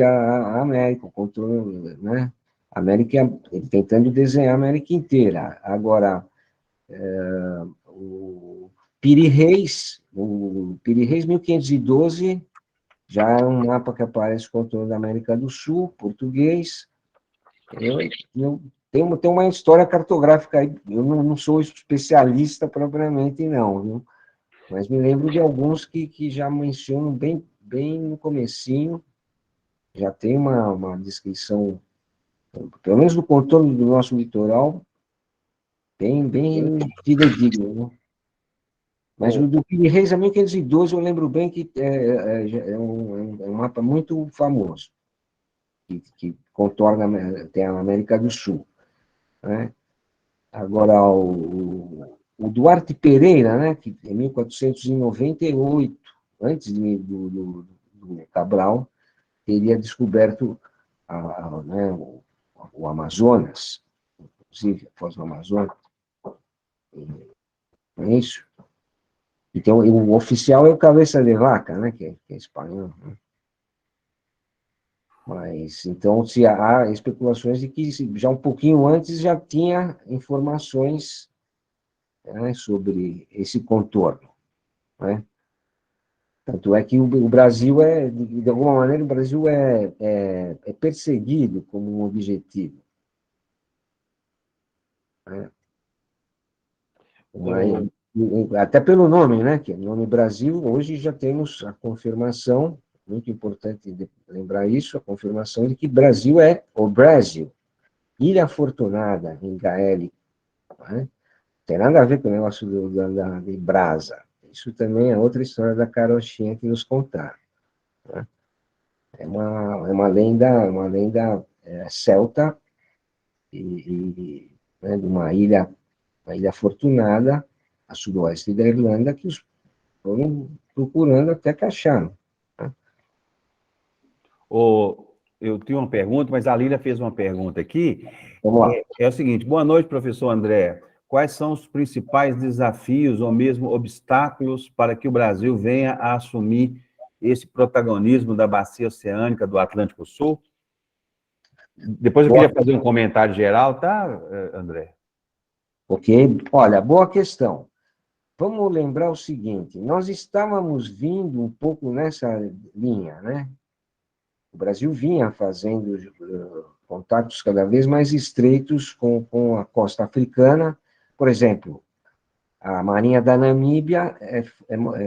a América, o controle, né? A América, ele tentando desenhar a América inteira. Agora, o Piri Reis 1512, já é um mapa que aparece o controle da América do Sul, português. Eu tenho uma história cartográfica aí, eu não sou especialista propriamente, não, viu? Mas me lembro de alguns que já mencionam bem no comecinho, já tem uma descrição, pelo menos do contorno do nosso litoral, bem fidedigna, né? Mas o do Piri Reis, a 1512, eu lembro bem que é um mapa muito famoso, que contorna, tem a América do Sul, né? Agora, o Duarte Pereira, né, que em 1498, antes do Cabral, teria descoberto né, o Amazonas, inclusive a Foz do Amazonas, não é isso? Então, o oficial é o Cabeça de Vaca, né, que é espanhol, né? Mas, então, se há especulações de que já um pouquinho antes já tinha informações, né, sobre esse contorno, né? Tanto é que o Brasil de alguma maneira, o Brasil é perseguido como um objetivo, né? Até pelo nome, né? Que é o nome Brasil, hoje já temos a confirmação, muito importante lembrar isso, a confirmação de que Brasil é o Brasil, Ilha Afortunada, em gaélico, né? Não tem nada a ver com o negócio de brasa. Isso também é outra história da carochinha que nos contaram, né? É uma lenda celta, né, de uma ilha afortunada, a sudoeste da Irlanda, que os foram procurando até que acharam, né? Eu tenho uma pergunta, mas a Lília fez uma pergunta aqui. Vamos lá. É o seguinte: boa noite, professor André. Quais são os principais desafios ou mesmo obstáculos para que o Brasil venha a assumir esse protagonismo da bacia oceânica do Atlântico Sul? Depois eu queria fazer um comentário geral, tá, André? Ok. Olha, boa questão. Vamos lembrar o seguinte, nós estávamos vindo um pouco nessa linha, né? O Brasil vinha fazendo contatos cada vez mais estreitos com a costa africana. Por exemplo, a Marinha da Namíbia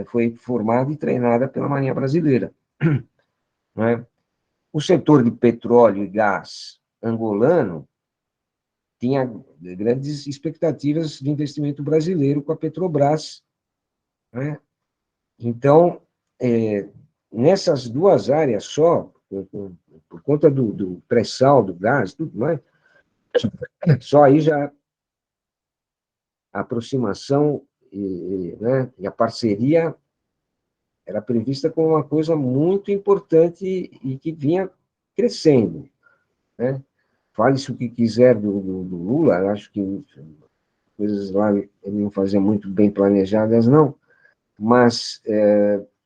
foi formada e treinada pela Marinha Brasileira, né? O setor de petróleo e gás angolano tinha grandes expectativas de investimento brasileiro com a Petrobras, né? Então, nessas duas áreas só, por conta do pré-sal, do gás, tudo mais, só aí já a aproximação né, e a parceria era prevista como uma coisa muito importante e que vinha crescendo, né? Fale-se o que quiser do Lula, acho que coisas lá ele não fazia muito bem planejadas, não, mas,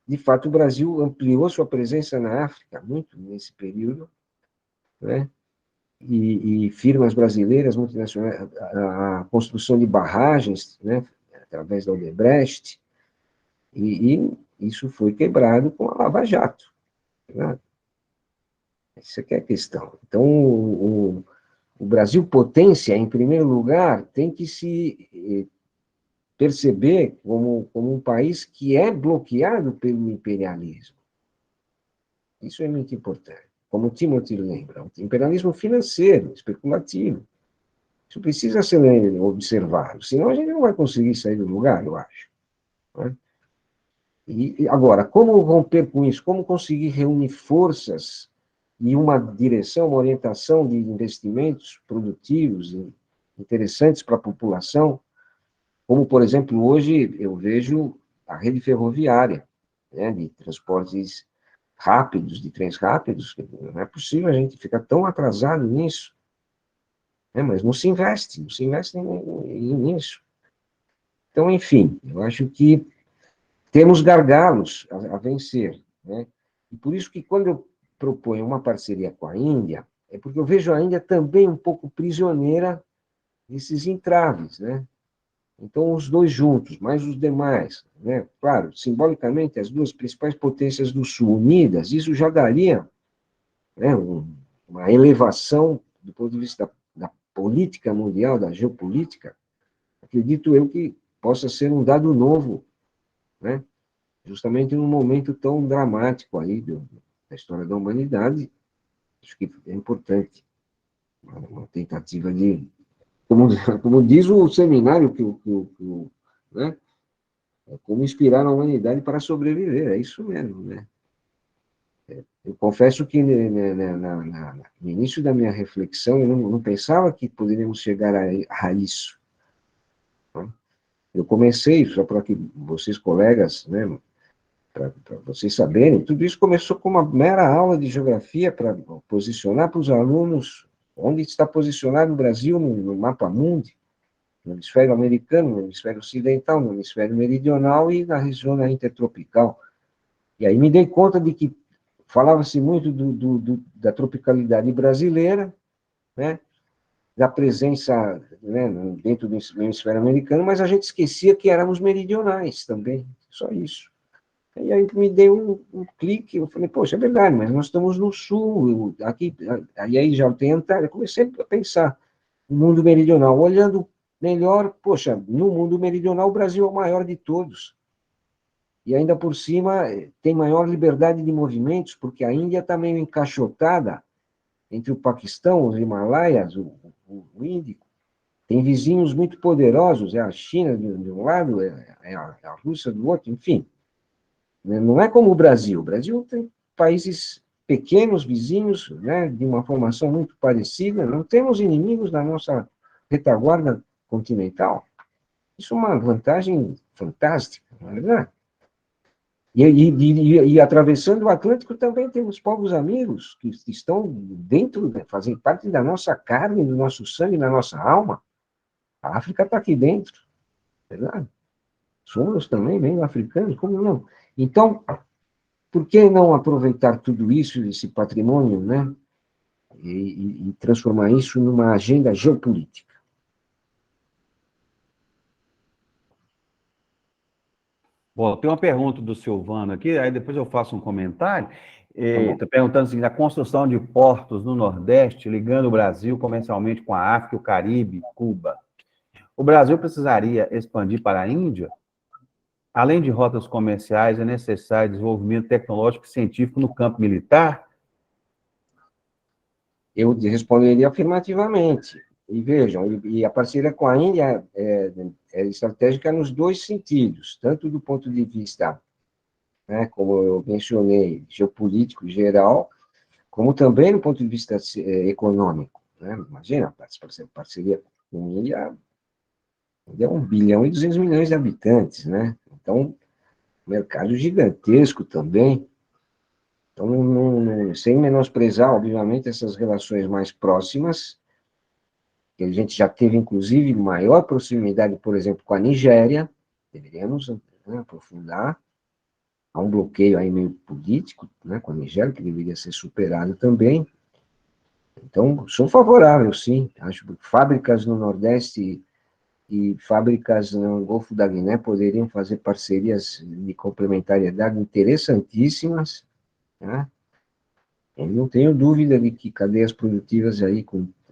de fato, o Brasil ampliou sua presença na África muito nesse período, né? E firmas brasileiras, multinacionais, a construção de barragens, né, através da Odebrecht, e isso foi quebrado com a Lava Jato, né? Essa é a questão. Então, o Brasil, potência, em primeiro lugar, tem que se perceber como um país que é bloqueado pelo imperialismo. Isso é muito importante. Como o Timothy lembra, o imperialismo financeiro, especulativo. Isso precisa ser observado, senão a gente não vai conseguir sair do lugar, eu acho, né? E agora, como romper com isso? Como conseguir reunir forças e uma direção, uma orientação de investimentos produtivos e interessantes para a população, como, por exemplo, hoje eu vejo a rede ferroviária, né, de transportes rápidos, de trens rápidos. Não é possível a gente ficar tão atrasado nisso, né? Mas não se investe nisso. Então, enfim, eu acho que temos gargalos a vencer, né? E por isso que quando eu proponho uma parceria com a Índia, é porque eu vejo a Índia também um pouco prisioneira desses entraves, né? Então, os dois juntos, mais os demais, né? Claro, simbolicamente, as duas principais potências do Sul unidas, isso já daria, né, uma elevação do ponto de vista da política mundial, da geopolítica, acredito eu que possa ser um dado novo, né? Justamente num momento tão dramático aí da história da humanidade. Acho que é importante uma tentativa de, como diz o seminário, né? Como inspirar a humanidade para sobreviver, é isso mesmo, né? Eu confesso que no início da minha reflexão, eu não pensava que poderíamos chegar a isso. Né? Eu comecei, só para que vocês, colegas, né, para vocês saberem, tudo isso começou com uma mera aula de geografia para posicionar para os alunos onde está posicionado o Brasil no mapa mundi, no hemisfério americano, no hemisfério ocidental, no hemisfério meridional e na região intertropical. E aí me dei conta de que falava-se muito da tropicalidade brasileira, né, da presença, né, dentro do hemisfério americano, mas a gente esquecia que éramos meridionais também, só isso. E aí me deu um clique, eu falei, poxa, é verdade, mas nós estamos no sul, aqui, aí já eu comecei a pensar no mundo meridional, olhando melhor, poxa, no mundo meridional o Brasil é o maior de todos, e ainda por cima tem maior liberdade de movimentos, porque a Índia está meio encaixotada entre o Paquistão, os Himalaias, o Índico, tem vizinhos muito poderosos, é a China de um lado, é a Rússia do outro, enfim. Não é como o Brasil. O Brasil tem países pequenos, vizinhos, né, de uma formação muito parecida, não temos inimigos na nossa retaguarda continental. Isso é uma vantagem fantástica, não é verdade? E atravessando o Atlântico também temos povos amigos que estão dentro, fazem parte da nossa carne, do nosso sangue, da nossa alma. A África está aqui dentro, verdade? Somos também meio africanos, como não? Então, por que não aproveitar tudo isso, esse patrimônio, né? E transformar isso numa agenda geopolítica? Bom, tem uma pergunta do Silvano aqui, aí depois eu faço um comentário. Está perguntando assim, a construção de portos no Nordeste, ligando o Brasil comercialmente com a África, o Caribe, Cuba. O Brasil precisaria expandir para a Índia? Além de rotas comerciais, é necessário desenvolvimento tecnológico e científico no campo militar? Eu responderia afirmativamente. E vejam, e a parceria com a Índia é estratégica nos dois sentidos, tanto do ponto de vista, né, como eu mencionei, geopolítico geral, como também do ponto de vista econômico. Né? Imagina, parceria com a Índia é 1 bilhão e 200 milhões de habitantes, né? Então, mercado gigantesco também. Então, sem menosprezar, obviamente, essas relações mais próximas, que a gente já teve, inclusive, maior proximidade, por exemplo, com a Nigéria, deveríamos, né, aprofundar. Há um bloqueio aí meio político, né, com a Nigéria, que deveria ser superado também. Então, sou favorável, sim. Acho que fábricas no Nordeste e fábricas no Golfo da Guiné poderiam fazer parcerias de complementariedade interessantíssimas, né? Eu não tenho dúvida de que cadeias produtivas aí,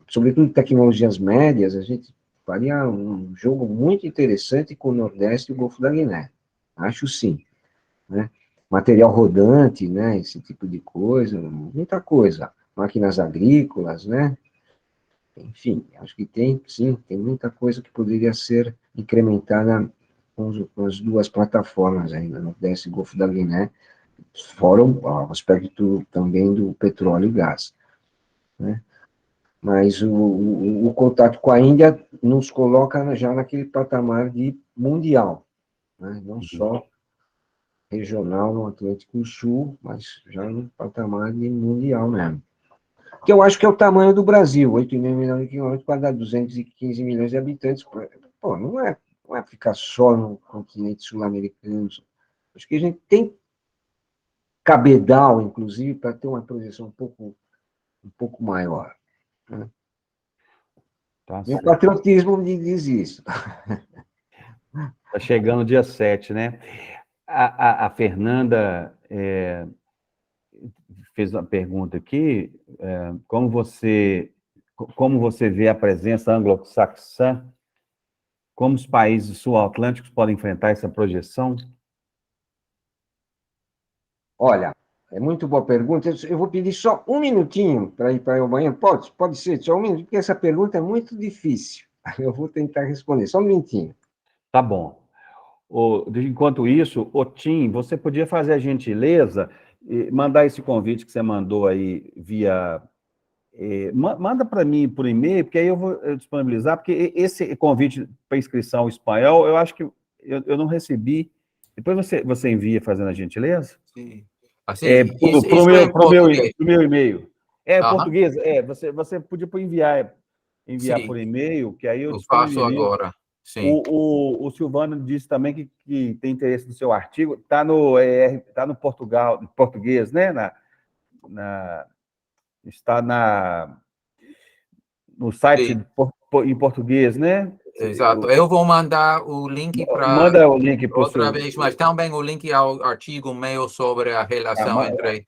sobretudo tecnologias médias, a gente faria um jogo muito interessante com o Nordeste e o Golfo da Guiné. Acho sim, né? Material rodante, né? Esse tipo de coisa, muita coisa. Máquinas agrícolas, né? Enfim, acho que tem, sim, tem muita coisa que poderia ser incrementada com as duas plataformas ainda, Nordeste e Golfo da Guiné, fora o aspecto também do petróleo e gás, né? Mas o contato com a Índia nos coloca já naquele patamar de mundial, né? Não só regional no Atlântico Sul, mas já no patamar de mundial mesmo. Que eu acho que é o tamanho do Brasil, 8,5 milhões de quilômetros para dar 215 milhões de habitantes. Pô, não é ficar só no continente sul-americano. Acho que a gente tem cabedal, inclusive, para ter uma projeção um pouco maior. Né? Tá Meu certo. patriotismo me diz isso. Está chegando o dia 7, né? A Fernanda fez uma pergunta aqui, como você como você vê a presença anglo-saxã, como os países sul-atlânticos podem enfrentar essa projeção? Olha, é muito boa pergunta. Eu vou pedir só um minutinho para ir para o banheiro. Pode ser, só um minuto, porque essa pergunta é muito difícil. Eu vou tentar responder, só um minutinho. Tá bom. Enquanto isso, Tim, você podia fazer a gentileza e mandar esse convite que você mandou aí via. Manda para mim por e-mail, porque aí eu vou disponibilizar, porque esse convite para inscrição espanhol, eu acho que eu não recebi. Depois você envia fazendo a gentileza? Sim. Assim, Para isso é em o português. meu e-mail. Aham. Português, você podia enviar Sim, por e-mail, que aí eu eu faço disponibilizo. agora. Sim. O Silvano disse também que tem interesse no seu artigo, está tá no português, né? Está no site Sim, em português, né? exato. Eu vou mandar o link para Manda o link para o outra seu. vez, mas também o link ao artigo meu sobre a relação entre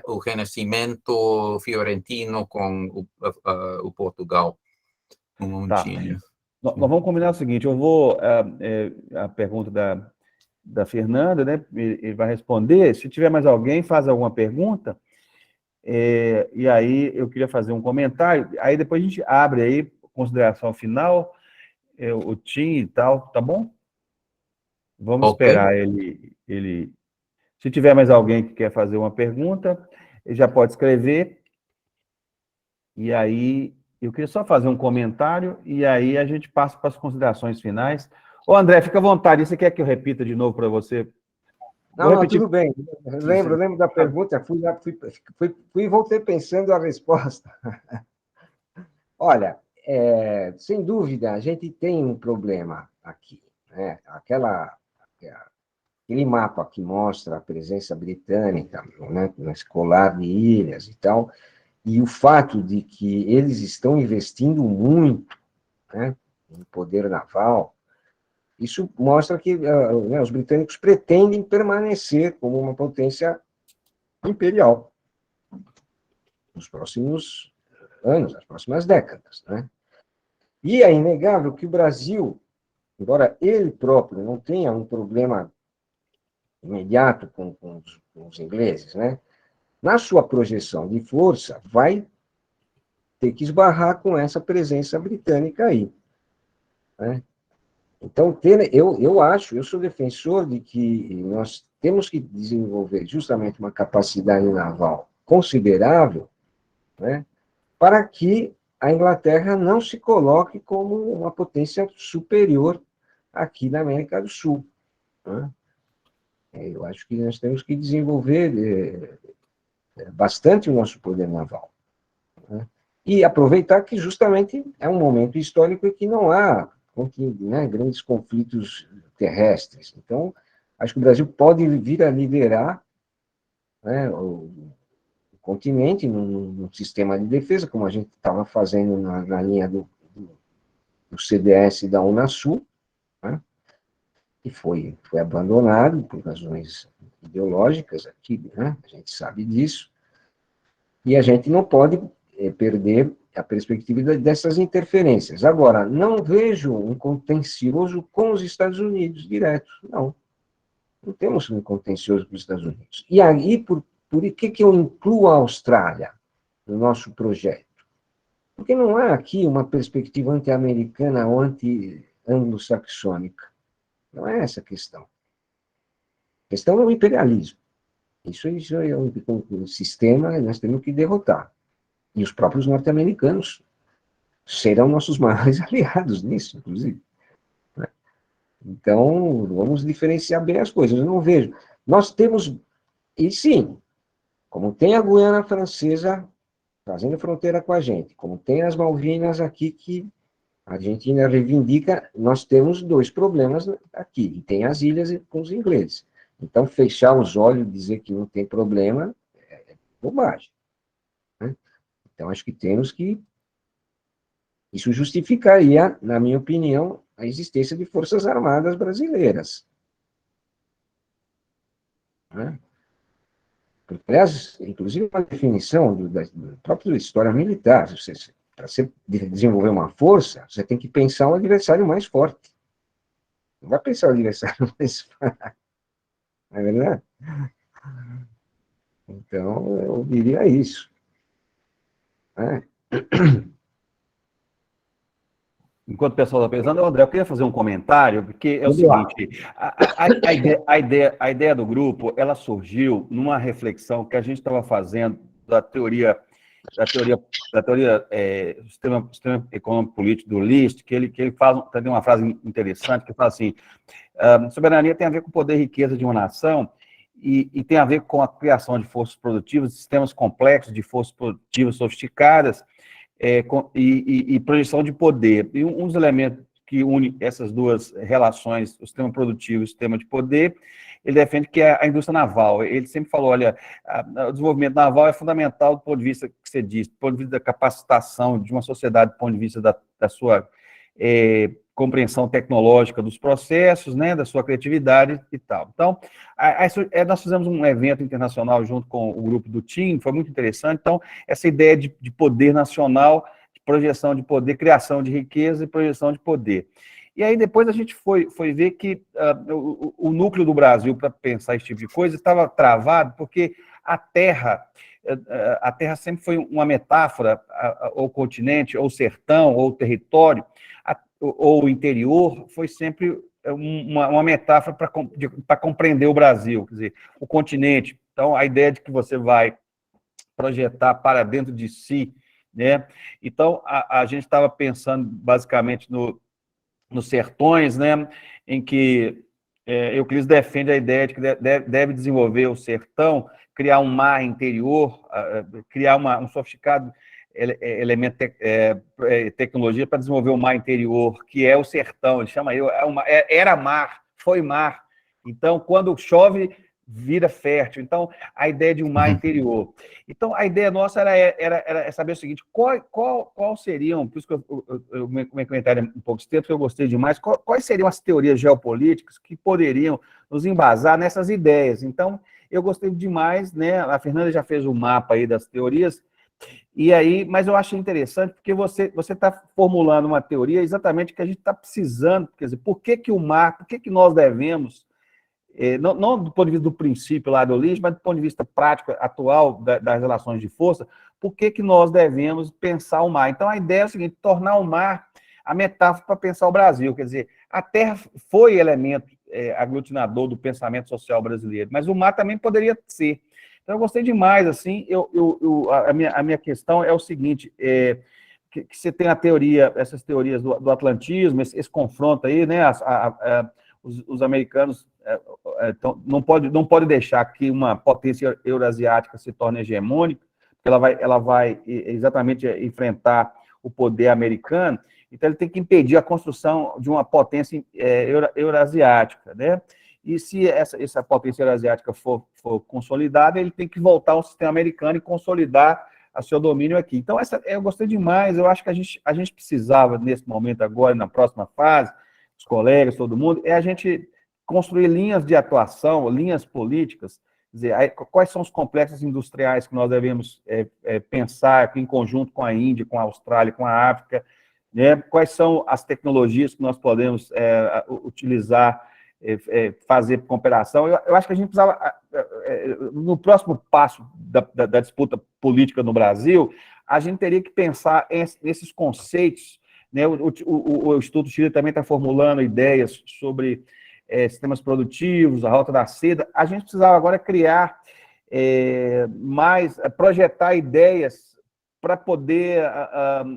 o Renascimento fiorentino com o Portugal, o Tá. Montinho. Nós vamos combinar o seguinte: eu vou. A pergunta da Fernanda, né? Ele vai responder. Se tiver mais alguém, faz alguma pergunta. E aí eu queria fazer um comentário. Aí depois a gente abre aí, consideração final, o Tim e tal, tá bom? Vamos Ok? esperar ele. Se tiver mais alguém que quer fazer uma pergunta, ele já pode escrever. E aí eu queria só fazer um comentário e aí a gente passa para as considerações finais. Ô, André, fica à vontade. Você quer que eu repita de novo para você? Vou Não, repetir. tudo bem. Lembro da pergunta, fui e voltei pensando a resposta. Olha, sem dúvida, a gente tem um problema aqui, né? Aquele mapa que mostra a presença britânica, né, no escolar de ilhas e tal, e o fato de que eles estão investindo muito, né, em poder naval, isso mostra que né, os britânicos pretendem permanecer como uma potência imperial nos próximos anos, nas próximas décadas, né? E é inegável que o Brasil, embora ele próprio não tenha um problema imediato com os ingleses, né? Na sua projeção de força, vai ter que esbarrar com essa presença britânica aí, né? Então, eu sou defensor de que nós temos que desenvolver justamente uma capacidade naval considerável, né, para que a Inglaterra não se coloque como uma potência superior aqui na América do Sul, né? Eu acho que nós temos que desenvolver bastante o nosso poder naval, né? E aproveitar que justamente é um momento histórico em que não há, né, grandes conflitos terrestres. Então, acho que o Brasil pode vir a liderar, né, o continente num sistema de defesa, como a gente estava fazendo na linha do CDS e da Unasul, né, que foi abandonado por razões ideológicas aqui, né, a gente sabe disso, e a gente não pode perder a perspectiva dessas interferências. Agora, não vejo um contencioso com os Estados Unidos direto, não. Não temos um contencioso com os Estados Unidos. E aí, por que eu incluo a Austrália no nosso projeto? Porque não há aqui uma perspectiva anti-americana ou anti-anglo-saxônica. Não é essa a questão. A questão é o imperialismo. Isso é um sistema que nós temos que derrotar. E os próprios norte-americanos serão nossos maiores aliados nisso, inclusive. Então, vamos diferenciar bem as coisas. Eu não vejo. Nós temos, e sim, como tem a Guiana Francesa fazendo fronteira com a gente, como tem as Malvinas aqui que a Argentina reivindica, nós temos dois problemas aqui, e tem as ilhas com os ingleses. Então, fechar os olhos e dizer que não tem problema é bobagem, né? Então, acho que temos que. Isso justificaria, na minha opinião, a existência de forças armadas brasileiras, né? Porque, aliás, inclusive uma definição da própria história militar, para você desenvolver uma força, você tem que pensar um adversário mais forte. Não vai pensar o adversário mais fraco. Não é verdade? Então, eu diria isso. Enquanto o pessoal está pensando, André, eu queria fazer um comentário, porque é o Vamos lá. seguinte, a ideia do grupo, ela surgiu numa reflexão que a gente estava fazendo da teoria do sistema econômico político do List, que ele faz tem uma frase interessante que fala assim: soberania tem a ver com poder e riqueza de uma nação e tem a ver com a criação de forças produtivas, sistemas complexos de forças produtivas sofisticadas e projeção de poder. E um dos elementos que une essas duas relações, o sistema produtivo e o sistema de poder, ele defende que é a indústria naval. Ele sempre falou, olha, o desenvolvimento naval é fundamental do ponto de vista que você disse, do ponto de vista da capacitação de uma sociedade, do ponto de vista da sua compreensão tecnológica dos processos, né, da sua criatividade e tal. Então, nós fizemos um evento internacional junto com o grupo do TIM, foi muito interessante. Então, essa ideia de poder nacional, de projeção de poder, criação de riqueza e projeção de poder. E aí depois a gente foi ver que o núcleo do Brasil para pensar esse tipo de coisa estava travado, porque a Terra sempre foi uma metáfora, ou continente, ou sertão, ou território, ou interior, foi sempre uma metáfora para compreender o Brasil, quer dizer, o continente. Então, a ideia de que você vai projetar para dentro de si, né? Então, a gente estava pensando basicamente nos sertões, né? Em que Euclides defende a ideia de que deve desenvolver o sertão, criar um mar interior, criar um sofisticado elemento tecnologia para desenvolver o mar interior, que é o sertão. Ele chama era mar, foi mar. Então, quando chove, vira fértil. Então, a ideia de um mar interior. Então, a ideia nossa era saber o seguinte: qual seriam, por isso que eu meu comentário é um pouco extenso, que eu gostei demais, quais seriam as teorias geopolíticas que poderiam nos embasar nessas ideias. Então, eu gostei demais, né? A Fernanda já fez um mapa aí das teorias, e aí, mas eu achei interessante porque você está formulando uma teoria exatamente que a gente está precisando, quer dizer, por que o mar, por que nós devemos, não do ponto de vista do princípio lá do List, mas do ponto de vista prático, atual, das relações de força, por que nós devemos pensar o mar? Então, a ideia é o seguinte: tornar o mar a metáfora para pensar o Brasil, quer dizer, a terra foi elemento aglutinador do pensamento social brasileiro, mas o mar também poderia ser. Então, eu gostei demais, assim, a minha questão é o seguinte, que você tem essas teorias do atlantismo, esse confronto aí, né, os americanos não pode deixar que uma potência eurasiática se torne hegemônica, porque ela vai exatamente enfrentar o poder americano, então ele tem que impedir a construção de uma potência eurasiática, né? E se essa potência eurasiática for consolidada, ele tem que voltar ao sistema americano e consolidar o seu domínio aqui. Então, eu gostei demais, eu acho que a gente precisava, nesse momento agora, na próxima fase, os colegas, todo mundo, a gente construir linhas de atuação, linhas políticas, quer dizer, quais são os complexos industriais que nós devemos pensar em conjunto com a Índia, com a Austrália, com a África, né? Quais são as tecnologias que nós podemos utilizar, fazer cooperação. Eu acho que a gente precisava, no próximo passo da disputa política no Brasil, a gente teria que pensar nesses conceitos, né? O Instituto Chile também está formulando ideias sobre sistemas produtivos, a Rota da Seda. A gente precisava agora criar projetar ideias para poder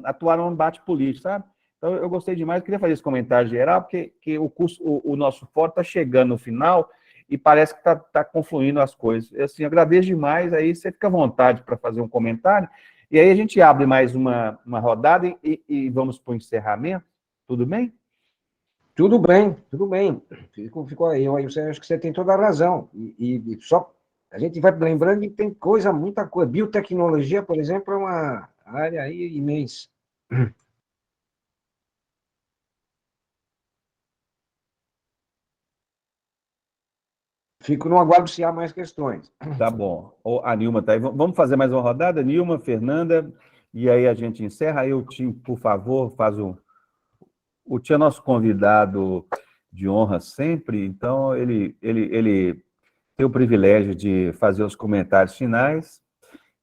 atuar no debate político, sabe? Então, eu gostei demais, eu queria fazer esse comentário geral, porque o nosso fórum está chegando no final e parece que está confluindo as coisas. Assim, eu agradeço demais, aí você fica à vontade para fazer um comentário, e aí a gente abre mais uma rodada e vamos para o encerramento, tudo bem? Tudo bem, tudo bem. Ficou aí, eu acho que você tem toda a razão. E só a gente vai lembrando que tem muita coisa. Biotecnologia, por exemplo, é uma área aí imensa. Fico no aguardo se há mais questões. Tá bom. A Nilma está aí. Vamos fazer mais uma rodada? Nilma, Fernanda, e aí a gente encerra. Aí o Tim, por favor, faz o... O Tim é nosso convidado de honra sempre, então ele tem o privilégio de fazer os comentários finais,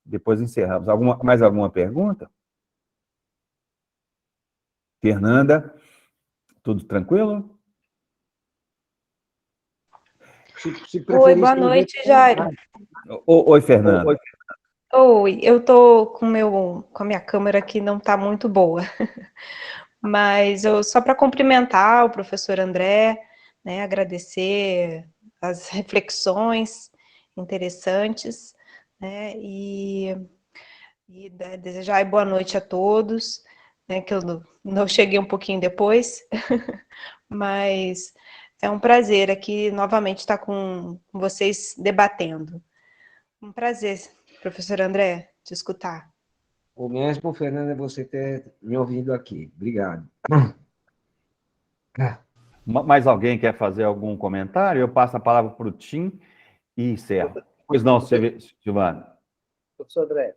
depois encerramos. Mais alguma pergunta? Fernanda, tudo tranquilo? Oi, boa noite, Jairo. Oi, Fernanda. Oi, eu tô com a minha câmera que não tá muito boa, mas só para cumprimentar o professor André, né, agradecer as reflexões interessantes, né, e desejar boa noite a todos, né, que eu não cheguei um pouquinho depois, mas é um prazer aqui novamente estar com vocês debatendo. Um prazer, professor André, te escutar. O mesmo, Fernanda, você ter me ouvido aqui. Obrigado. Mais alguém quer fazer algum comentário? Eu passo a palavra para o Tim e encerro. Pois não, Silvana. Professor André,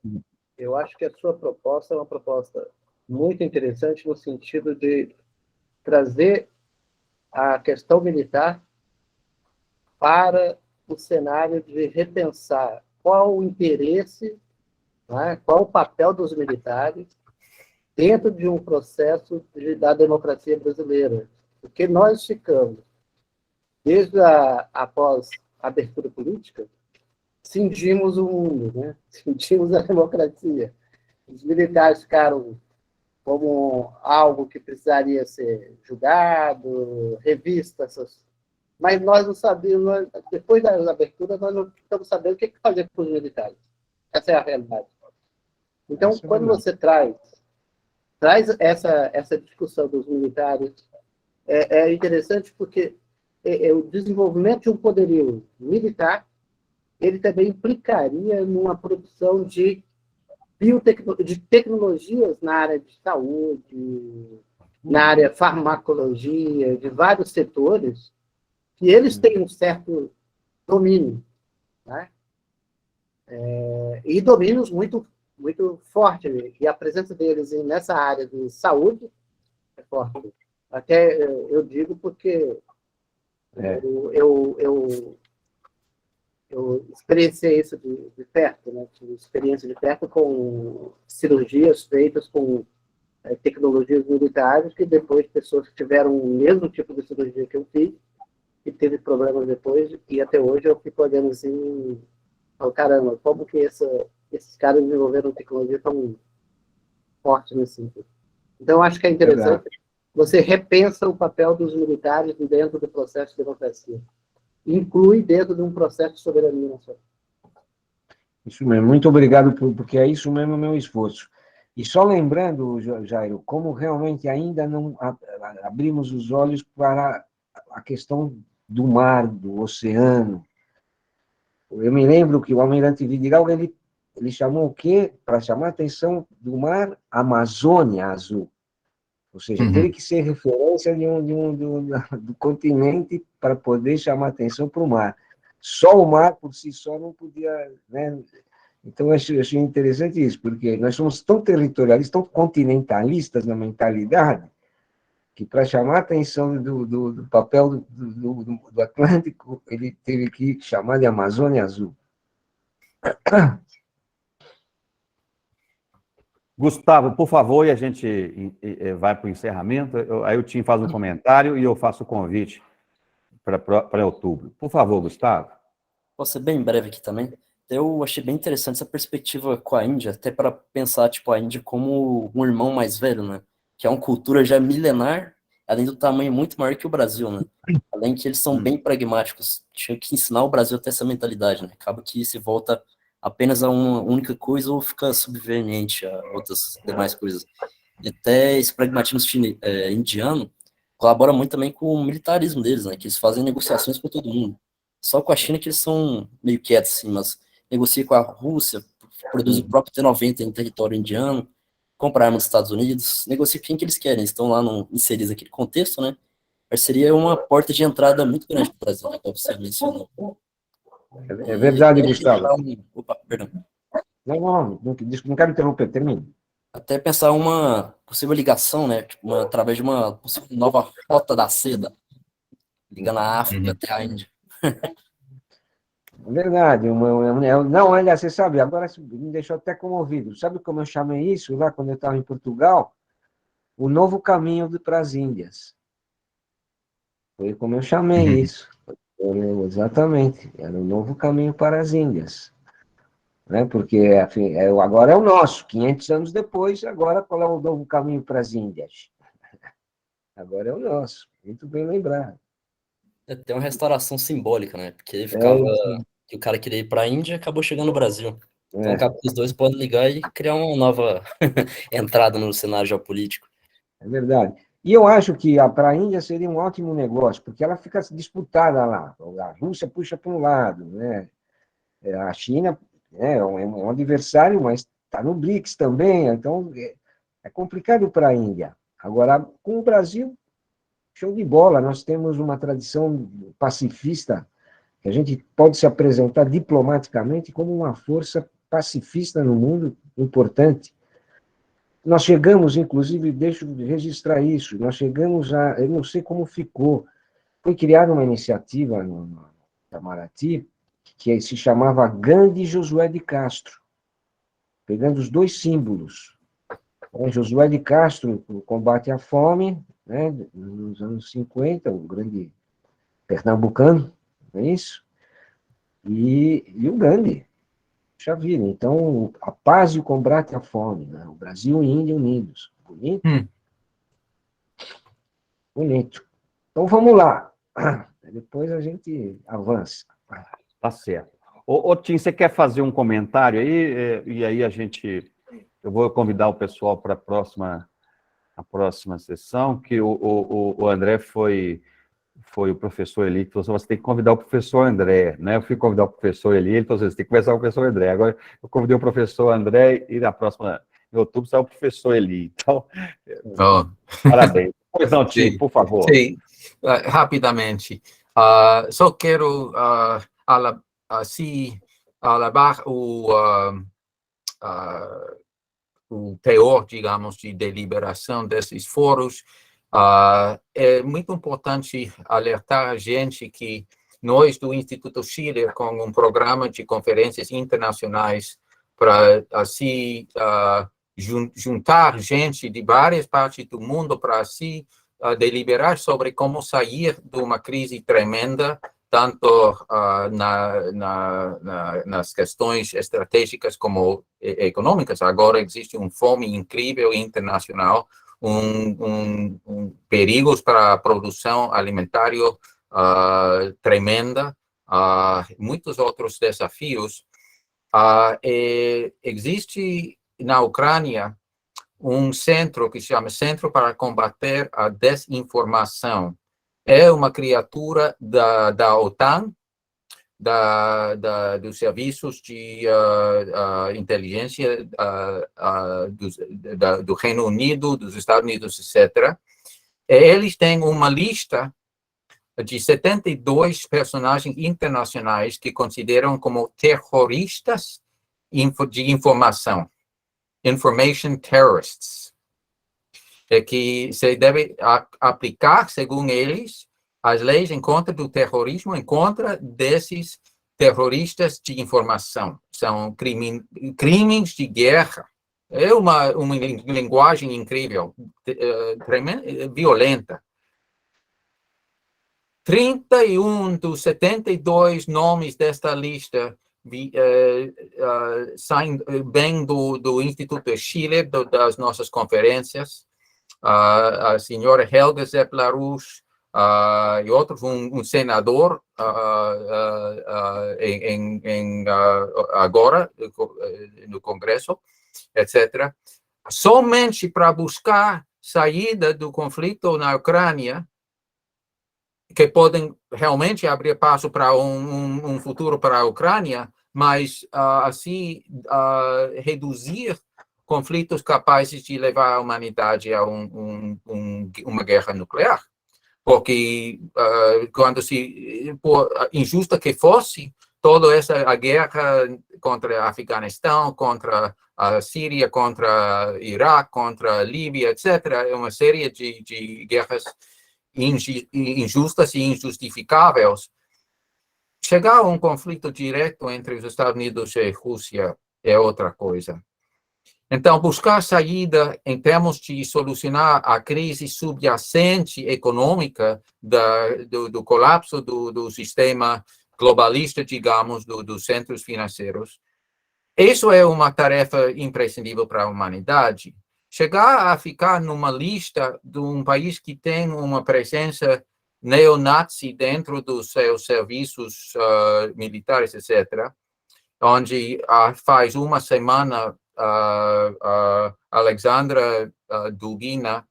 eu acho que a sua proposta é uma proposta muito interessante no sentido de trazer a questão militar para o cenário de repensar qual o interesse, né, qual o papel dos militares dentro de um processo da democracia brasileira. Porque nós ficamos, desde após a abertura política, cingimos o mundo, né? Cingimos a democracia. Os militares ficaram como algo que precisaria ser julgado, revista, mas nós não sabíamos, depois da abertura, nós não estamos sabendo o que fazer com os militares. Essa é a realidade. Então, quando você traz essa discussão dos militares, é interessante porque o desenvolvimento de um poderio militar, ele também implicaria numa produção de tecnologias na área de saúde, na área de farmacologia, de vários setores, que eles têm um certo domínio, né? E domínios muito, muito fortes. E a presença deles nessa área de saúde é forte. Até eu digo porque eu experienciei isso de perto, né? Tive experiência de perto com cirurgias feitas com tecnologias militares, que depois pessoas que tiveram o mesmo tipo de cirurgia que eu fiz, e teve problemas depois, e até hoje eu fico olhando assim, oh, caramba, como que esses caras desenvolveram tecnologia tão forte nesse sentido. Então, acho que é interessante, você repensa o papel dos militares dentro do processo de democracia. Inclui dentro de um processo de soberania nacional. Isso mesmo, muito obrigado, porque é isso mesmo o meu esforço. E só lembrando, Jairo, como realmente ainda não abrimos os olhos para a questão do mar, do oceano. Eu me lembro que o almirante Vidigal, ele chamou o quê? Para chamar a atenção do mar, Amazônia Azul. Ou seja, teve que ser referência do continente para poder chamar atenção para o mar. Só o mar, por si só, não podia... Né? Então, eu achei interessante isso, porque nós somos tão territorialistas, tão continentalistas na mentalidade, que para chamar a atenção do papel do Atlântico, ele teve que chamar de Amazônia Azul. Gustavo, por favor, e a gente vai para o encerramento. Aí o Tim faz um comentário e eu faço o convite para outubro. Por favor, Gustavo. Vou ser bem breve aqui também. Eu achei bem interessante essa perspectiva com a Índia, até para pensar tipo, a Índia como um irmão mais velho, né? Que é uma cultura já milenar, além do tamanho muito maior que o Brasil, né? Além que eles são bem pragmáticos. Tinha que ensinar o Brasil a ter essa mentalidade, né? Acaba que se volta apenas a uma única coisa ou fica subveniente a outras demais coisas. E até esse pragmatismo indiano colabora muito também com o militarismo deles, né? Que eles fazem negociações com todo mundo. Só com a China que eles são meio quietos, assim, mas negocia com a Rússia, produz o próprio T-90 em território indiano, compra armas dos Estados Unidos, negocia quem que eles querem. Eles estão lá inseridos naquele contexto, né? Parceria é uma porta de entrada muito grande para o Brasil, né? Como você mencionou. É verdade, Gustavo. Opa, perdão. Não quero interromper, termine. Até pensar uma possível ligação, né? Tipo, através de uma possível nova rota da seda, ligando a África até a Índia. É verdade. Não, olha, você sabe, agora me deixou até comovido. Sabe como eu chamei isso lá quando eu estava em Portugal? O novo caminho para as Índias. Foi como eu chamei isso. Exatamente. Era o novo caminho para as Índias. Né? Porque agora é o nosso, 500 anos depois, agora qual é o novo caminho para as Índias? Agora é o nosso, muito bem lembrado. É até uma restauração simbólica, né? Porque ele É ficava. isso. Que o cara queria ir para a Índia e acabou chegando no Brasil. Então, É, acaba que os dois podem ligar e criar uma nova entrada no cenário geopolítico. é verdade. E eu acho que para a Índia seria um ótimo negócio, porque ela fica disputada lá. A Rússia puxa para um lado, né? A China é um adversário, mas está no BRICS também, então é complicado para a Índia. Agora, com o Brasil, show de bola, nós temos uma tradição pacifista, que a gente pode se apresentar diplomaticamente como uma força pacifista no mundo importante. Nós chegamos, inclusive, deixo de registrar isso, nós chegamos eu não sei como ficou, foi criada uma iniciativa no Itamaraty, que se chamava Gandhi Josué de Castro, pegando os dois símbolos. Josué de Castro, o combate à fome, né, nos anos 50, o grande pernambucano, não é isso? E o Gandhi, puxa vida. Então, a paz e o combate à fome, né? O Brasil e a Índia unidos. Bonito? Bonito. Então, vamos lá. Depois a gente avança. Tá certo. Ô, Tim, você quer fazer um comentário aí? E aí eu vou convidar o pessoal para a próxima sessão, que o André foi o professor Eli, que falou assim, você tem que convidar o professor André, né? Eu fui convidar o professor Eli, ele falou assim, você tem que conversar com o professor André. Agora eu convidei o professor André e na próxima, em outubro, será o professor Eli. Então, parabéns. Pois não, Tim, Sim, por favor. sim. Rapidamente. Só quero alabar o teor, digamos, de deliberação desses fóruns. É muito importante alertar a gente que nós, do Instituto Schiller, com um programa de conferências internacionais para, assim, juntar gente de várias partes do mundo para, assim, deliberar sobre como sair de uma crise tremenda, tanto nas questões estratégicas como econômicas. Agora existe uma fome incrível internacional, perigos para a produção alimentar tremenda, muitos outros desafios. Existe na Ucrânia um centro que se chama Centro para Combater a Desinformação. É uma criatura da OTAN, dos serviços de inteligência do Reino Unido, dos Estados Unidos, etc. Eles têm uma lista de 72 personagens internacionais que consideram como terroristas de informação, information terrorists, que se deve aplicar, segundo eles, as leis em contra do terrorismo, em contra desses terroristas de informação. São crimes de guerra. É uma linguagem incrível, violenta. 31 dos 72 nomes desta lista saem bem do Instituto Schiller, das nossas conferências. A senhora Helga Zepp-LaRouche e outros, um senador agora no Congresso, etc. Somente para buscar saída do conflito na Ucrânia, que podem realmente abrir passo para um futuro para a Ucrânia, mas assim reduzir conflitos capazes de levar a humanidade a uma guerra nuclear. Porque quando por injusta que fosse, toda essa guerra contra Afeganistão, contra a Síria, contra Iraque, contra a Líbia, etc. É uma série de guerras injustas e injustificáveis. Chegar a um conflito direto entre os Estados Unidos e a Rússia é outra coisa. Então, buscar saída em termos de solucionar a crise subjacente econômica do colapso do sistema globalista, digamos, dos centros financeiros, isso é uma tarefa imprescindível para a humanidade. Chegar a ficar numa lista de um país que tem uma presença neonazi dentro dos seus serviços militares, etc., onde faz uma semana Alexandra Dugina,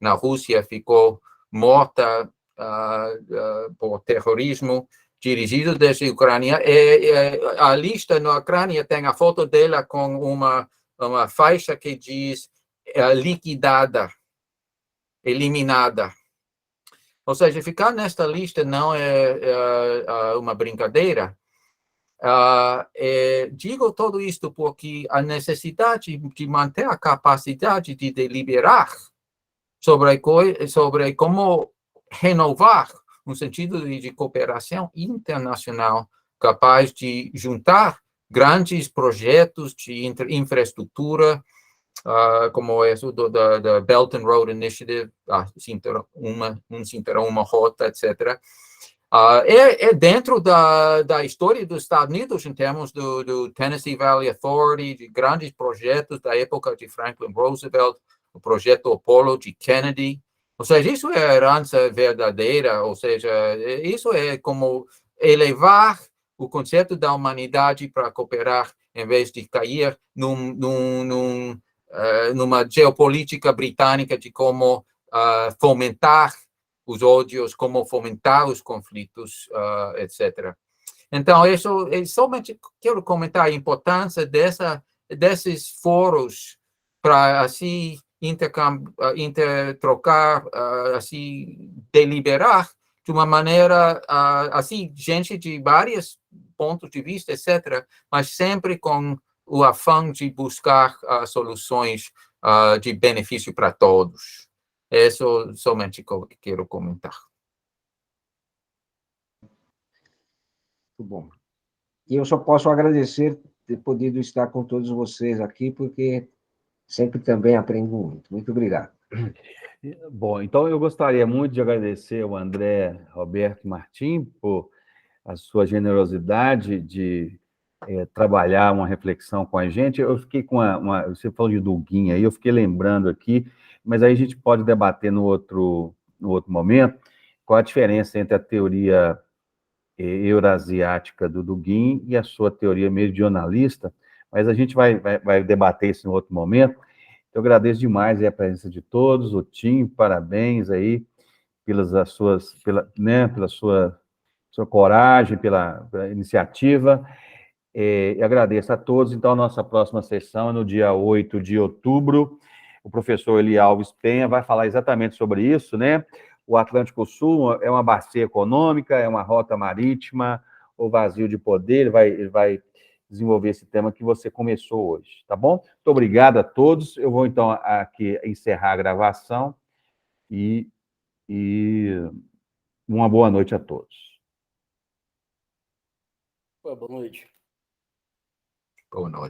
na Rússia, ficou morta por terrorismo dirigido desde a Ucrânia. A lista na Ucrânia tem a foto dela com uma faixa que diz liquidada, eliminada. Ou seja, ficar nesta lista não é uma brincadeira. Digo tudo isto porque a necessidade de manter a capacidade de deliberar sobre como renovar um sentido de cooperação internacional capaz de juntar grandes projetos de infraestrutura, como é o da Belt and Road Initiative, uma rota, etc., é dentro da história dos Estados Unidos, em termos do Tennessee Valley Authority, de grandes projetos da época de Franklin Roosevelt, o projeto Apollo de Kennedy. Ou seja, isso é a herança verdadeira, ou seja, isso é como elevar o conceito da humanidade para cooperar, em vez de cair numa geopolítica britânica de como fomentar os ódios, como fomentar os conflitos, etc. Então, isso, somente quero comentar a importância desses fóruns para, assim, intertrocar, assim, deliberar de uma maneira, assim, gente de vários pontos de vista, etc., mas sempre com o afã de buscar soluções de benefício para todos. Isso somente que quero comentar. Muito bom. E eu só posso agradecer ter podido estar com todos vocês aqui, porque sempre também aprendo muito. Muito obrigado. Bom, então eu gostaria muito de agradecer ao André Roberto Martim por a sua generosidade de trabalhar uma reflexão com a gente. Eu fiquei com você falou de Duguinha aí, eu fiquei lembrando aqui, mas aí a gente pode debater no outro momento qual a diferença entre a teoria eurasiática do Dugin e a sua teoria meridionalista, mas a gente vai debater isso em outro momento. Eu agradeço demais a presença de todos, o Tim, parabéns aí pela sua coragem, pela iniciativa. Eu agradeço a todos. Então, a nossa próxima sessão é no dia 8 de outubro. O professor Eli Alves Penha vai falar exatamente sobre isso, né? O Atlântico Sul é uma bacia econômica, é uma rota marítima, o vazio de poder, ele vai desenvolver esse tema que você começou hoje, tá bom? Muito obrigado a todos. Eu vou, então, aqui encerrar a gravação e uma boa noite a todos. Boa noite. Boa noite.